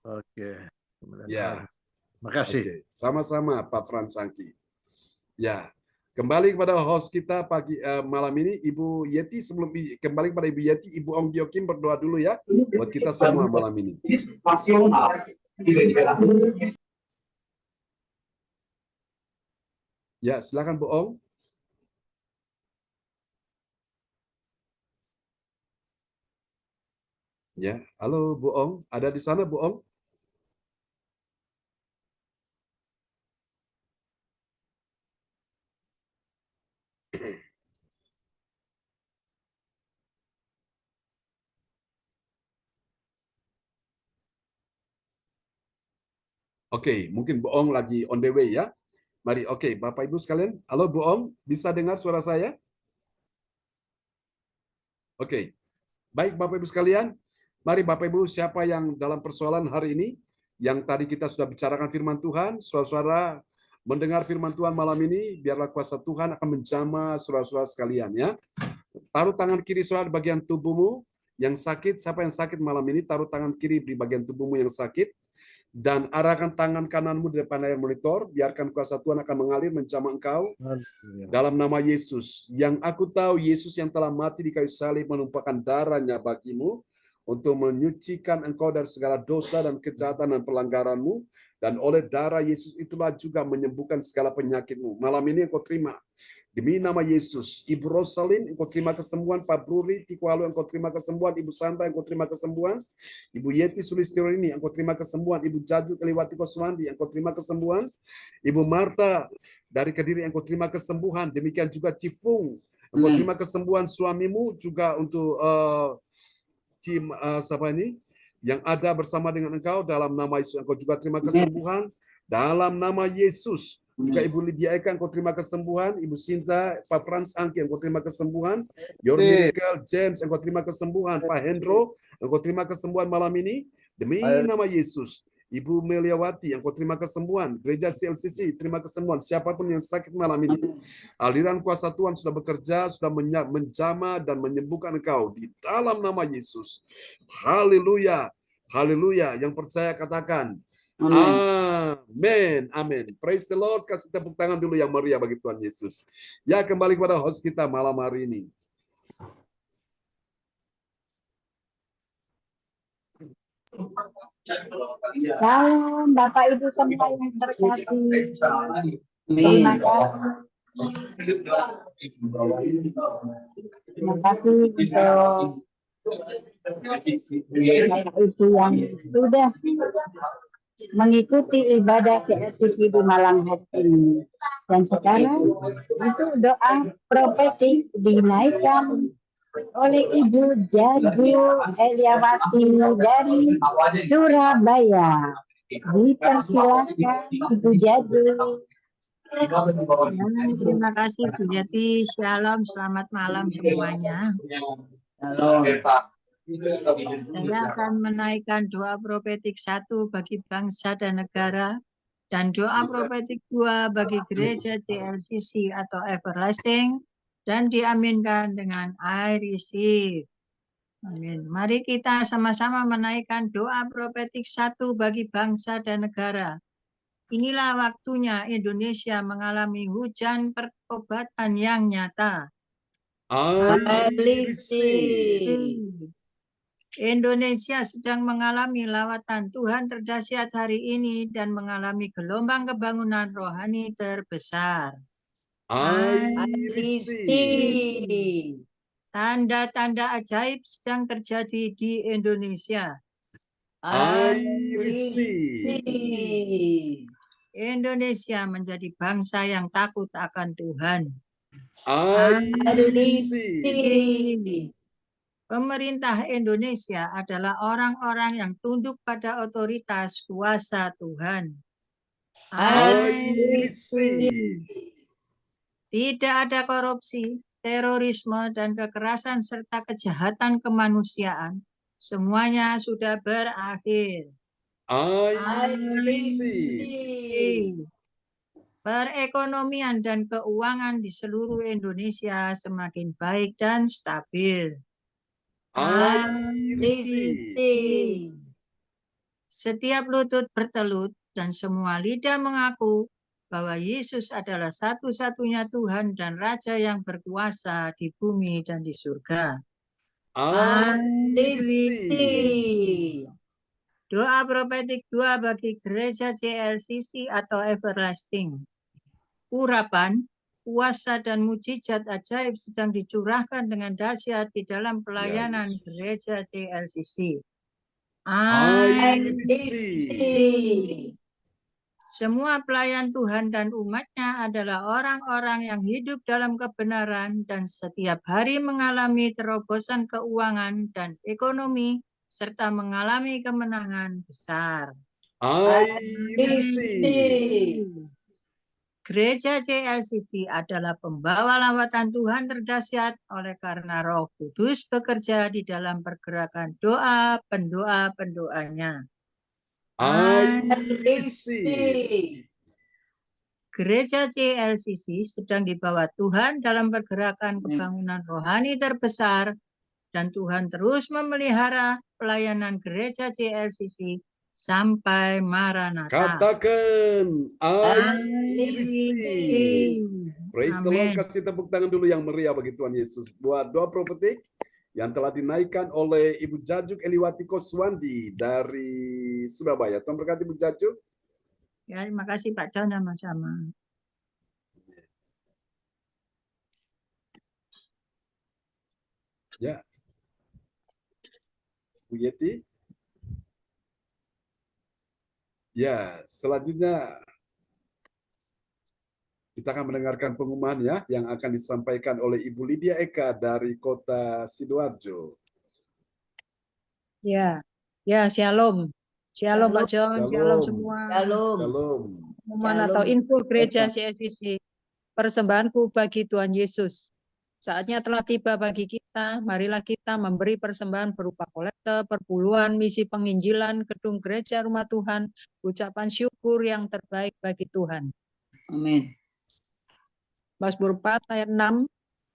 Oke. Kemuliaan Ya. Allah. Makasih. Oke, sama-sama Pak Frans Sangki. Ya, kembali kepada host kita malam ini, Ibu Yeti. Sebelum kembali kepada Ibu Yeti, Ibu Ong Gio Kim berdoa dulu ya buat kita semua malam ini. Ya, silakan Bu Ong. Ya, halo Bu Ong, ada di sana Bu Ong? Oke, mungkin Bu Ong lagi on the way ya. Mari, oke, Bapak Ibu sekalian. Halo Bu Ong, bisa dengar suara saya? Oke, baik Bapak Ibu sekalian. Mari Bapak Ibu, siapa yang dalam persoalan hari ini, yang tadi kita sudah bicarakan firman Tuhan, saudara-saudara mendengar firman Tuhan malam ini, biarlah kuasa Tuhan akan menjamah saudara-saudara sekalian ya. Taruh tangan kiri saudara di bagian tubuhmu yang sakit. Siapa yang sakit malam ini, taruh tangan kiri di bagian tubuhmu yang sakit. Dan arahkan tangan kananmu di depan layar monitor, biarkan kuasa Tuhan akan mengalir menjamah engkau dalam nama Yesus. Yang aku tahu Yesus yang telah mati di kayu salib menumpahkan darahnya bagimu untuk menyucikan engkau dari segala dosa dan kejahatan dan pelanggaranmu, dan oleh darah Yesus itulah juga menyembuhkan segala penyakitmu. Malam ini engkau terima demi nama Yesus. Ibu Rosalin, engkau terima kesembuhan. Pak Bruri Tikualu, engkau terima kesembuhan. Ibu Santa, engkau terima kesembuhan. Ibu Yeti Sulistirini, engkau terima kesembuhan. Ibu Jaju Keliwati Koswandi, engkau terima kesembuhan. Ibu Marta dari Kediri, engkau terima kesembuhan. Demikian juga Cifung, engkau terima kesembuhan. Suamimu juga untuk siapa ini yang ada bersama dengan engkau dalam nama Yesus, engkau juga terima kesembuhan dalam nama Yesus. Juga Ibu Lydia Eka, engkau terima kesembuhan. Ibu Sinta, Pak Frans Angki, engkau terima kesembuhan. Your Miracle James, engkau terima kesembuhan. Pak Hendro, engkau terima kesembuhan malam ini demi nama Yesus. Ibu Meliawati, engkau terima kesembuhan. Gereja CLCC, terima kesembuhan. Siapapun yang sakit malam ini, aliran kuasa Tuhan sudah bekerja, sudah menjamah dan menyembuhkan engkau di dalam nama Yesus. Haleluya, haleluya. Yang percaya katakan, amin, amin. Praise the Lord. Kasih tepuk tangan dulu yang meriah bagi Tuhan Yesus. Ya, kembali kepada host kita malam hari ini. Salam Bapak Ibu semua yang terkasih. Terima kasih. Terima kasih untuk Bapak Ibu yang sudah mengikuti ibadah CLCC di malam hari ini. Dan sekarang itu doa profetik dinaikkan oleh Ibu Jadu Eliawati dari Surabaya. Dipersilakan Ibu Jadu. Terima kasih Bu Yati. Shalom, selamat malam semuanya. Saya akan menaikkan doa profetik 1 bagi bangsa dan negara, dan doa profetik 2 bagi gereja CLCC atau Everlasting, dan diaminkan dengan I receive. Amin. Mari kita sama-sama menaikkan doa profetik 1 bagi bangsa dan negara. Inilah waktunya Indonesia mengalami hujan pertobatan yang nyata. I receive. Indonesia sedang mengalami lawatan Tuhan terdahsyat hari ini dan mengalami gelombang kebangunan rohani terbesar. I receive. Tanda-tanda ajaib sedang terjadi di Indonesia. I receive. Indonesia menjadi bangsa yang takut akan Tuhan. IDC. Pemerintah Indonesia adalah orang-orang yang tunduk pada otoritas kuasa Tuhan. IDC. Tidak ada korupsi, terorisme, dan kekerasan serta kejahatan kemanusiaan. Semuanya sudah berakhir. IDC. Perekonomian dan keuangan di seluruh Indonesia semakin baik dan stabil. IDC. Setiap lutut bertelut dan semua lidah mengaku bahwa Yesus adalah satu-satunya Tuhan dan Raja yang berkuasa di bumi dan di surga. IDC. Doa profetik 2 bagi gereja JLCC atau Everlasting. Urapan, kuasa dan mujizat ajaib sedang dicurahkan dengan dahsyat di dalam pelayanan Yesus. gereja JLCC. IDC. Semua pelayan Tuhan dan umatnya adalah orang-orang yang hidup dalam kebenaran dan setiap hari mengalami terobosan keuangan dan ekonomi serta mengalami kemenangan besar. IDC. Gereja JLCC adalah pembawa lawatan Tuhan terdahsyat oleh karena Roh Kudus bekerja di dalam pergerakan doa pendoa-pendoanya. IDC. Gereja JLCC sedang dibawa Tuhan dalam pergerakan kebangunan rohani terbesar dan Tuhan terus memelihara pelayanan gereja JLCC sampai Maranatha. Katakan IDC. Praise the Lord. Amin. Kasih tepuk tangan dulu yang meriah bagi Tuhan Yesus. Buat doa profetik yang telah dinaikkan oleh Ibu Jajuk Eliwati Koswandi dari Surabaya. Tuhan berkati Ibu Jajuk. Ya, terima kasih Pak John, sama-sama. Ya. Bu Yeti. Ya, selanjutnya kita akan mendengarkan pengumuman ya yang akan disampaikan oleh Ibu Lydia Eka dari Kota Sidoarjo. Ya, Shalom. Shalom Pak John, Shalom semua. Shalom. Pengumuman atau info gereja CSCC. Persembahanku bagi Tuhan Yesus. Saatnya telah tiba bagi kita, marilah kita memberi persembahan berupa kolekte, perpuluhan, misi penginjilan, gedung gereja rumah Tuhan, ucapan syukur yang terbaik bagi Tuhan. Amin. Mazmur 4 ayat 6,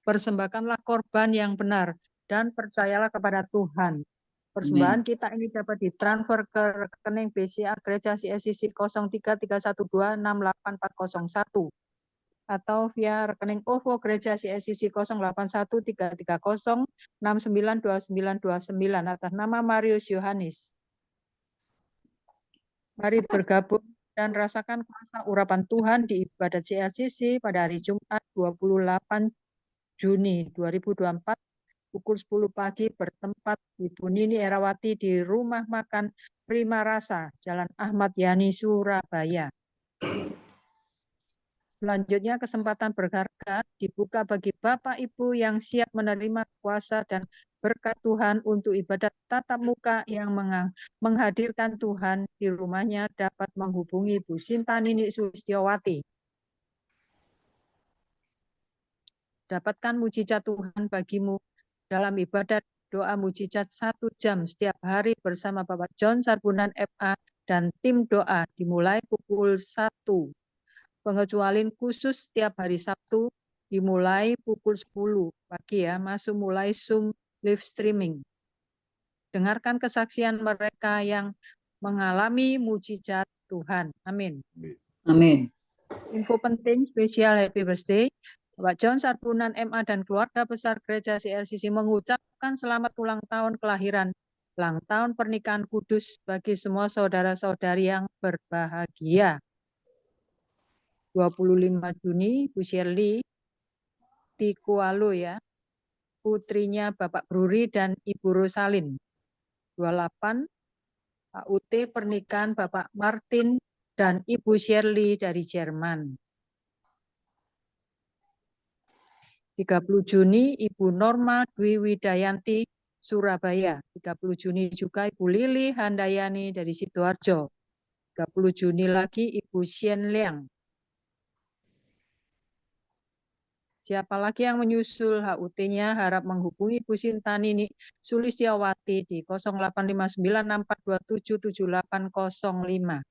persembahkanlah korban yang benar dan percayalah kepada Tuhan. Persembahan kita ini dapat ditransfer ke rekening BCA Gereja CSCC 0331268401 atau via rekening OVO Gereja CSCC 081330692929 atas nama Marius Yohanes. Mari bergabung dan rasakan kuasa urapan Tuhan di ibadat CSCC pada hari Jumat 28 Juni 2024 pukul 10 pagi bertempat Ibu Nini Erawati di Rumah Makan Prima Rasa, Jalan Ahmad Yani, Surabaya. Selanjutnya kesempatan berharga dibuka bagi Bapak Ibu yang siap menerima kuasa dan berkat Tuhan untuk ibadat tatap muka yang menghadirkan Tuhan di rumahnya dapat menghubungi Bu Sinta Nini Sulistiowati. Dapatkan mujizat Tuhan bagimu dalam ibadat doa mujizat 1 jam setiap hari bersama Bapak John Sarbunan FA dan tim doa dimulai pukul 1. Pengecualian khusus setiap hari Sabtu dimulai pukul 10 pagi ya, masuk mulai Zoom live streaming. Dengarkan kesaksian mereka yang mengalami mujizat Tuhan. Amin. Amin. Info penting spesial happy birthday. Bapak John Sarbunan MA dan keluarga besar Gereja CLCC mengucapkan selamat ulang tahun kelahiran, ulang tahun pernikahan kudus bagi semua saudara-saudari yang berbahagia. 25 Juni, Bu Shirley Tikualu ya, putrinya Bapak Bruri dan Ibu Rosalin. 28, Pak UT pernikahan Bapak Martin dan Ibu Shirley dari Jerman. 30 Juni Ibu Norma Dwi Widayanti Surabaya. 30 Juni juga Ibu Lili Handayani dari Sidoarjo. 30 Juni lagi Ibu Xian Liang. Siapa lagi yang menyusul HUT-nya harap menghubungi Bu Sintanini Sulistiawati di 085964277805.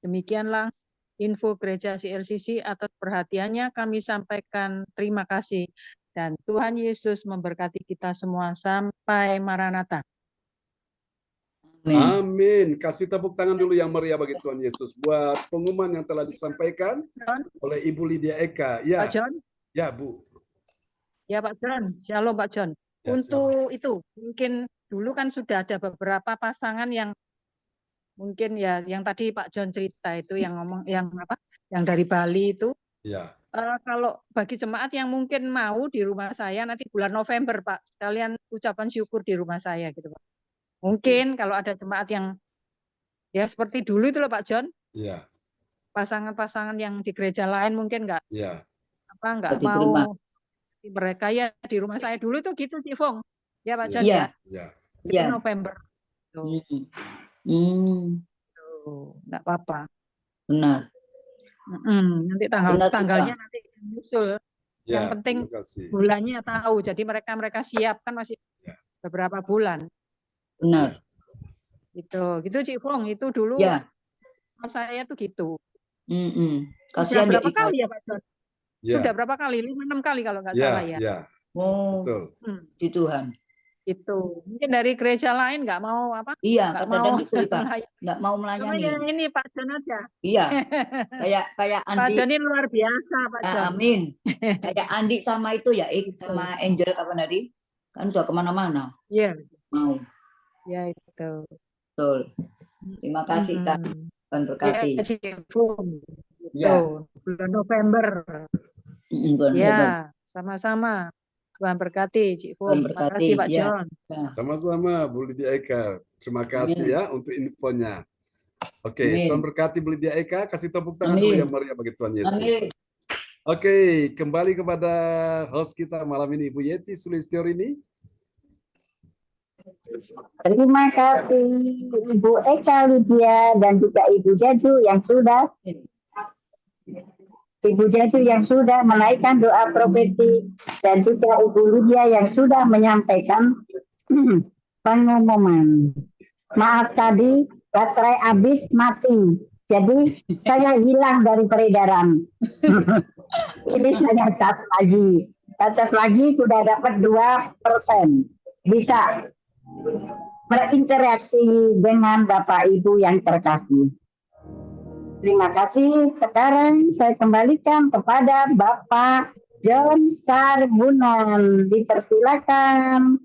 Demikianlah info Gereja CLCC. Atas perhatiannya kami sampaikan terima kasih. Dan Tuhan Yesus memberkati kita semua sampai Maranatha. Amin. Amin. Kasih tepuk tangan dulu yang meriah bagi Tuhan Yesus buat pengumuman yang telah disampaikan John, oleh Ibu Lydia Eka. Ya, Pak John. ya Bu. Ya Pak John, shalom Pak John. Ya, Untuk itu, mungkin dulu kan sudah ada beberapa pasangan yang mungkin ya yang tadi Pak John cerita itu yang ngomong yang apa? Yang dari Bali itu. Ya. Kalau bagi jemaat yang mungkin mau di rumah saya nanti bulan November Pak, sekalian ucapan syukur di rumah saya gitu Pak. Mungkin kalau ada jemaat yang ya seperti dulu itu loh Pak John. Ya. Pasangan-pasangan yang di gereja lain mungkin nggak Ya. nggak Diterima. mau mereka ya di rumah saya dulu itu gitu Cik Fong. Ya Pak John Iya. Ya. Itu Iya. November. Tuh. Tuh, nggak apa-apa. Benar. Nanti Benar, tanggalnya nanti nyusul. Yang Ya, penting terima kasih. bulannya tahu. Jadi mereka siapkan masih Ya. beberapa bulan. Benar. Gitu Cik Fong. Itu dulu Ya. saya tuh gitu. Mm-mm. Sudah Kasihan berapa dia. kali ya Pak John? Ya. Sudah berapa kali? 5-6 kali kalau nggak Ya, salah ya. ya. Oh, Betul. di Tuhan. Itu mungkin dari gereja lain nggak mau apa? Iya, Nggak kadang-kadang mau gitu Kak. Nggak mau Cuma melayani. yang ini Pak John aja. Iya. Kayak Pak Andi. John ini luar biasa Pak John. Amin. Kayak Andi sama itu ya, sama Angel kapan hari kan sudah kemana-mana. Iya. Mau. Ya itu. Betul. Terima kasih Kak. Tuhan berkati. Ya, Cik Fung. Ya. Bulan November. Tuhan Ya, hebat. sama-sama. Tuhan berkati Cik Tuhan Fung. Terima berkati. kasih Pak Ya. John. Sama-sama Bu Lydia Eka. Terima kasih Amin. ya untuk infonya. Oke, Amin. Tuhan berkati Bu Lydia Eka. Kasih tepuk tangan dulu Amin. yang meriah bagi Tuhan Yesus. Amin. Oke, kembali kepada host kita malam ini, Ibu Yeti Sulistiorini. Terima kasih Ibu Eka Lydia dan juga Ibu Jaju yang sudah menaikkan doa profetik dan juga Ibu Lydia yang sudah menyampaikan pengumuman. Maaf tadi baterai habis mati. Jadi saya hilang dari peredaran. Ini saya catat lagi sudah dapat 2%. Bisa berinteraksi dengan Bapak Ibu yang terkasih. Terima kasih. Sekarang saya kembalikan kepada Bapak John Sarbunan. Dipersilakan.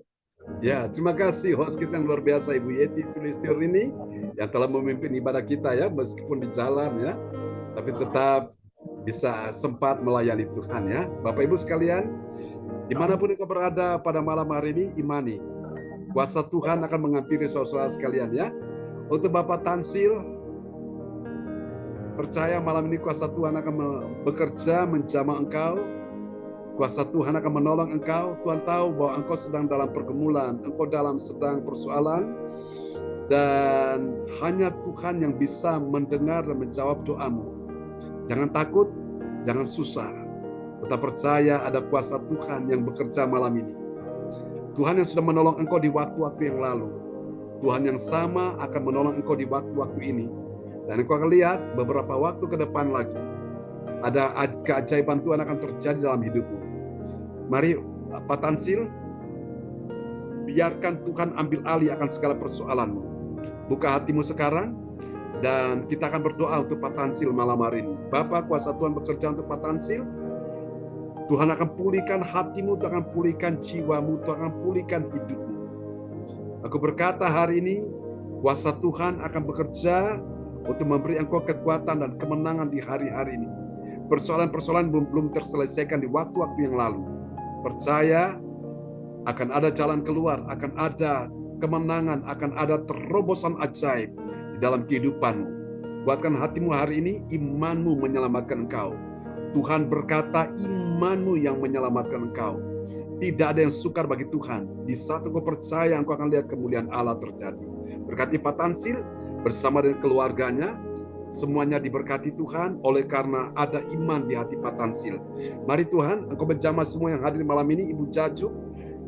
Ya, terima kasih host kita yang luar biasa Ibu Yeti Sulistiorini yang telah memimpin ibadah kita ya, meskipun di jalan ya, tapi tetap bisa sempat melayani Tuhan ya. Bapak Ibu sekalian, dimanapun engkau berada pada malam hari ini, imani kuasa Tuhan akan menghampiri saudara sekalian ya. Untuk Bapak Tansil, percaya malam ini kuasa Tuhan akan bekerja menjamah engkau. Kuasa Tuhan akan menolong engkau. Tuhan tahu bahwa engkau sedang dalam pergumulan, engkau sedang persoalan, dan hanya Tuhan yang bisa mendengar dan menjawab doamu. Jangan takut, jangan susah. Tetap percaya ada kuasa Tuhan yang bekerja malam ini. Tuhan yang sudah menolong engkau di waktu-waktu yang lalu. Tuhan yang sama akan menolong engkau di waktu-waktu ini. Dan engkau akan lihat beberapa waktu ke depan lagi, ada keajaiban Tuhan akan terjadi dalam hidupmu. Mari Pak Tansil, biarkan Tuhan ambil alih akan segala persoalanmu. Buka hatimu sekarang, dan kita akan berdoa untuk Pak Tansil malam hari ini. Bapak, kuasa Tuhan bekerja untuk Pak Tansil. Tuhan akan pulihkan hatimu, Tuhan akan pulihkan jiwamu, Tuhan akan pulihkan hidupmu. Aku berkata hari ini, kuasa Tuhan akan bekerja untuk memberi engkau kekuatan dan kemenangan di hari-hari ini. Persoalan-persoalan belum terselesaikan di waktu-waktu yang lalu. Percaya akan ada jalan keluar, akan ada kemenangan, akan ada terobosan ajaib di dalam kehidupanmu. Kuatkan hatimu hari ini, imanmu menyelamatkan engkau. Tuhan berkata, imanmu yang menyelamatkan engkau. Tidak ada yang sukar bagi Tuhan. Di saat engkau percaya, engkau akan lihat kemuliaan Allah terjadi. Berkati Pak Tansil bersama dengan keluarganya, semuanya diberkati Tuhan oleh karena ada iman di hati Pak Tansil. Mari Tuhan, engkau menjamah semua yang hadir malam ini, Ibu Jajuk,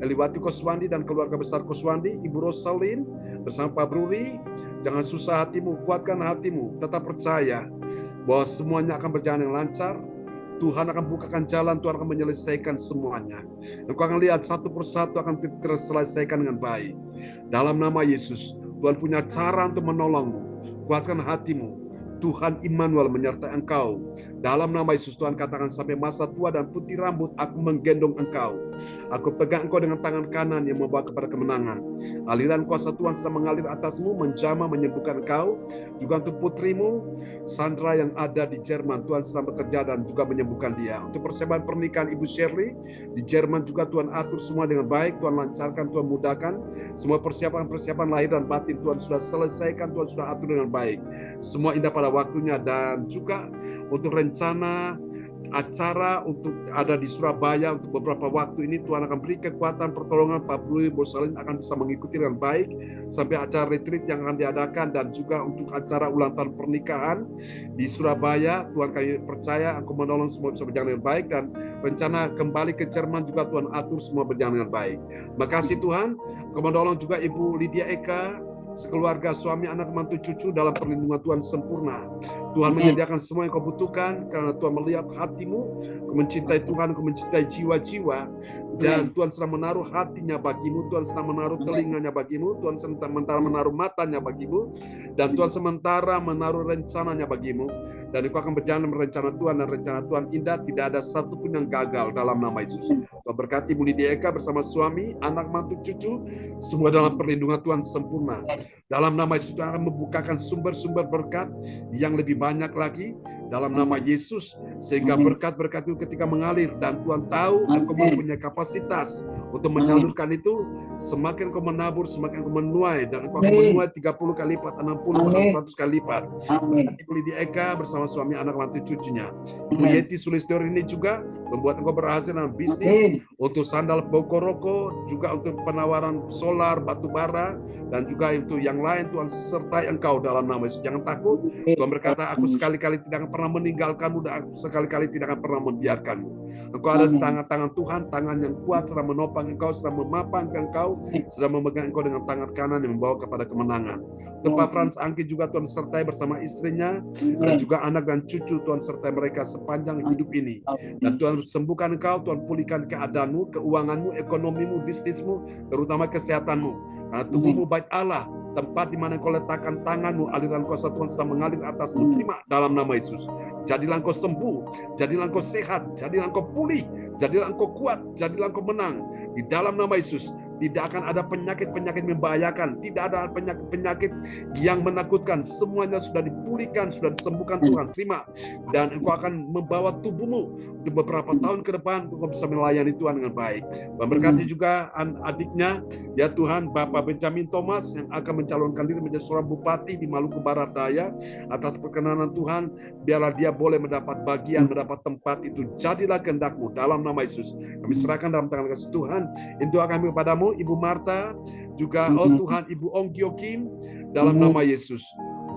Eliwati Koswandi dan keluarga besar Koswandi, Ibu Rosalin bersama Pak Bruri. Jangan susah hatimu, kuatkan hatimu, tetap percaya bahwa semuanya akan berjalan yang lancar. Tuhan akan bukakan jalan, Tuhan akan menyelesaikan semuanya. Engkau akan lihat satu persatu akan terselesaikan dengan baik. Dalam nama Yesus, Tuhan punya cara untuk menolongmu. Kuatkan hatimu. Tuhan Immanuel menyertai engkau. Dalam nama Yesus, Tuhan katakan, sampai masa tua dan putih rambut, aku menggendong engkau. Aku pegang engkau dengan tangan kanan yang membawa kepada kemenangan. Aliran kuasa Tuhan sedang mengalir atasmu, menjamah, menyembuhkan engkau. Juga untuk putrimu, Sandra yang ada di Jerman, Tuhan sedang bekerja dan juga menyembuhkan dia. Untuk persiapan pernikahan Ibu Shirley, di Jerman juga Tuhan atur semua dengan baik, Tuhan lancarkan, Tuhan mudahkan. Semua persiapan-persiapan lahir dan batin Tuhan sudah selesaikan, Tuhan sudah atur dengan baik. Semua indah pada waktunya. Dan juga untuk rencana acara untuk ada di Surabaya untuk beberapa waktu ini, Tuhan akan beri kekuatan pertolongan. Pak Brui Bosalin akan bisa mengikuti dengan baik sampai acara retreat yang akan diadakan, dan juga untuk acara ulang tahun pernikahan di Surabaya. Tuhan, kami percaya aku menolong semua bisa berjalan dengan baik, dan rencana kembali ke Jerman juga Tuhan atur semua berjalan dengan baik. Makasih Tuhan. Aku menolong juga Ibu Lydia Eka, sekeluarga, suami, anak, mantu, cucu dalam perlindungan Tuhan sempurna. Tuhan menyediakan semua yang kau butuhkan karena Tuhan melihat hatimu, kau mencintai Tuhan, kau mencintai jiwa-jiwa, dan Tuhan sedang menaruh hatinya bagimu, Tuhan sedang menaruh telinganya bagimu, Tuhan sementara menaruh matanya bagimu, dan Tuhan sementara menaruh rencananya bagimu, dan engkau akan berjalan merencana Tuhan, dan rencana Tuhan indah, tidak ada satupun yang gagal dalam nama Yesus. Tuhan berkati Bu Lydia Eka bersama suami, anak, mantu, cucu, semua dalam perlindungan Tuhan sempurna. Dalam nama Yesus, Tuhan akan membukakan sumber-sumber berkat yang lebih banyak lagi dalam nama Yesus, sehingga berkat-berkat itu ketika mengalir, dan Tuhan tahu engkau mempunyai kapasitas untuk menyalurkan itu. Semakin kau menabur, semakin kau menuai, dan engkau akan menuai 30 kali lipat, 60, bahkan 100 kali lipat. Ibu Lydia Eka bersama suami, anak, mantu, cucunya. Ibu Yeti Sulistiono ini juga membuat engkau berhasil dalam bisnis untuk sandal Bokoroko, juga untuk penawaran solar, batu bara, dan juga itu yang lain. Tuhan sertai engkau dalam nama Yesus. Jangan takut. Tuhan berkata, aku sekali-kali tidak akan pernah meninggalkanmu, dan aku sekali-kali tidak akan pernah membiarkanmu. Engkau ada di tangan-tangan Tuhan, tangan yang kuat sedang menopang engkau, sedang memapang engkau, sedang memegang engkau dengan tangan kanan yang membawa kepada kemenangan. Untuk Pak Frans Angki juga Tuhan sertai bersama istrinya, dan juga anak dan cucu, Tuhan sertai mereka sepanjang hidup ini. Dan Tuhan sembuhkan engkau, Tuhan pulihkan keadaanmu, keuanganmu, ekonomimu, bisnismu, terutama kesehatanmu. Karena tubuhmu bait Allah, tempat di mana kau letakkan tanganmu, aliran kuasa Tuhan sedang mengalir atasmu. Terima dalam nama Yesus. Jadilah engkau sembuh, jadilah engkau sehat, jadilah engkau pulih, jadilah engkau kuat, jadilah engkau menang. Di dalam nama Yesus, tidak akan ada penyakit-penyakit membahayakan, tidak ada penyakit-penyakit yang menakutkan. Semuanya sudah dipulihkan, sudah disembuhkan Tuhan. Terima. Dan engkau akan membawa tubuhmu untuk beberapa tahun ke depan, engkau bisa melayani Tuhan dengan baik. Memberkati juga adiknya, ya Tuhan, Bapak Benjamin Thomas yang akan mencalonkan diri menjadi seorang bupati di Maluku Barat Daya. Atas perkenanan Tuhan, biarlah dia boleh mendapat bagian, mendapat tempat itu. Jadilah kehendak-Mu dalam nama Yesus. Kami serahkan dalam tangan kasih Tuhan. Doa kami kepadamu, Ibu Marta, juga Tuhan, Ibu Ong Gyo Kim, dalam nama Yesus.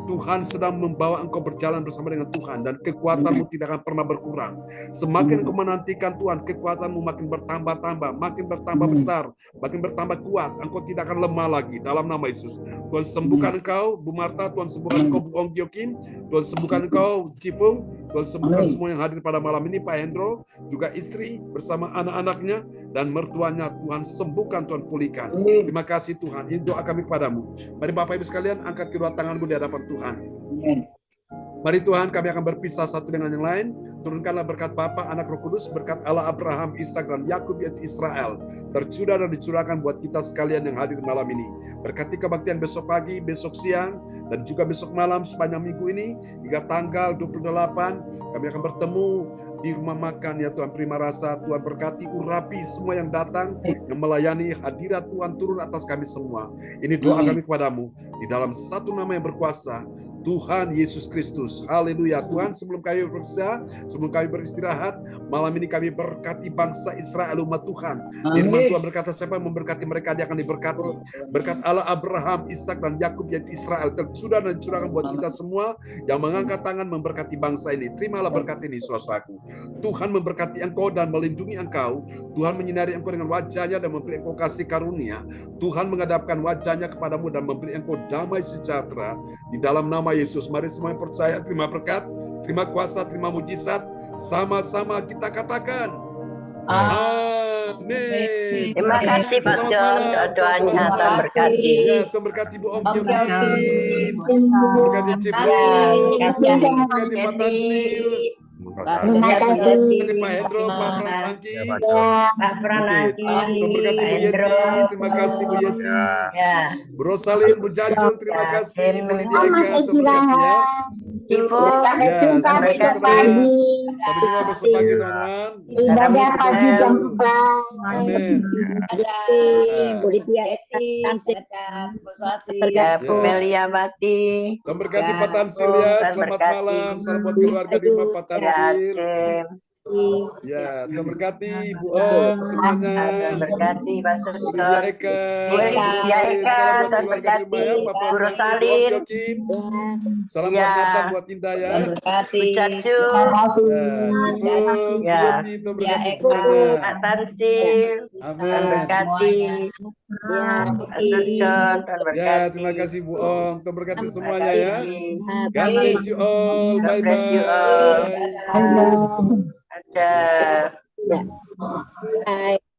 Tuhan sedang membawa engkau berjalan bersama dengan Tuhan, dan kekuatanmu tidak akan pernah berkurang. Semakin engkau menantikan Tuhan, kekuatanmu makin bertambah-tambah, makin bertambah besar, makin bertambah kuat. Engkau tidak akan lemah lagi dalam nama Yesus. Tuhan sembuhkan engkau, Bu Marta, Tuhan sembuhkan engkau, Bu Ong Gyo Kim, Tuhan sembuhkan engkau, Cifung, Tuhan sembuhkan semua yang hadir pada malam ini, Pak Hendro, juga istri bersama anak-anaknya dan mertuanya. Tuhan sembuhkan, Tuhan pulihkan. Terima kasih Tuhan. Ini doa kami kepadamu. Mari Bapak Ibu sekalian, angkat kedua tanganmu di hadapan Tuhan. Mari Tuhan, kami akan berpisah satu dengan yang lain. Turunkanlah berkat Bapa, Anak, Roh Kudus, berkat Allah Abraham, Ishak, dan Yakub yaitu Israel, tercurah dan dicurahkan buat kita sekalian yang hadir malam ini. Berkati kebaktian besok pagi, besok siang, dan juga besok malam sepanjang minggu ini hingga tanggal 28 kami akan bertemu di rumah makan ya Tuhan Prima Rasa. Tuhan berkati, urapi semua yang datang, yang melayani, hadirat Tuhan turun atas kami semua. Ini doa kami kepadamu di dalam satu nama yang berkuasa, Tuhan Yesus Kristus. Haleluya. Tuhan, sebelum kami berpisah, sebelum kami beristirahat, malam ini kami berkati bangsa Israel, umat Tuhan. Firman Tuhan berkata, siapa yang memberkati mereka, dia akan diberkati. Berkat Allah Abraham, Ishak, dan Yakub, yaitu Israel, sudah dan dicurahkan buat kita semua yang mengangkat tangan memberkati bangsa ini. Terimalah berkat ini, saudaraku. Tuhan memberkati engkau dan melindungi engkau. Tuhan menyinari engkau dengan wajahnya dan memberi engkau kasih karunia. Tuhan menghadapkan wajahnya kepadamu dan memberi engkau damai sejahtera. Di dalam nama Yesus, mari semua yang percaya terima berkat, terima kuasa, terima mujizat. Sama-sama kita katakan amin. Terima kasih Pak John, doanya Tuhan berkati. Tuhan berkati Bu Om Yogi, berkati Cip, berkati Pak Tansil, Terima kasih. berkati Pak Hendro, Pak Fransangki, Pak Franaki, berkati Bu Yeti, terima kasih Bu Yeti, ya, Bu Rosalin, Bu Jajun, terima kasih, Bu Lydia Eka, Tuhan berkati ya. Ibu, Ya, sampai Besok ketemu ya. pagi. Sampai jumpa besok pagi teman-teman. Ibadah pagi jam 4. Amin. Bu Lydia Eka, Tansil, ya, Bu Melia Mati, Tuhan berkati Pak Tansil ya. Tuhan Selamat berkati. malam. Salam buat keluarga di rumah Pak ya, Tansil. Jim, Ya, Tuhan berkati Bu Ong semuanya. Tuhan berkati Pak Bu Suton, Lydia Eka, Bu Lydia Eka, salam buat Tuhan keluarga di rumah ya. berkati. Pak Bu Fransangki, Bu Om Rosalin, Jokim. Salam Ya. buat Nathan, buat Indah ya. Bu Cacu, Ya, Cipu, Bu Ya. Yeti, Tuhan berkati Eka. semuanya. Pak Tansil, Tuhan Amin. berkati. Pak John, Tuhan Ya, berkati. terima kasih Bu Ong. Tuhan berkati Terima semuanya ya. kasih. God bless you all. God Bye bless you all. bye. Ada. Bye.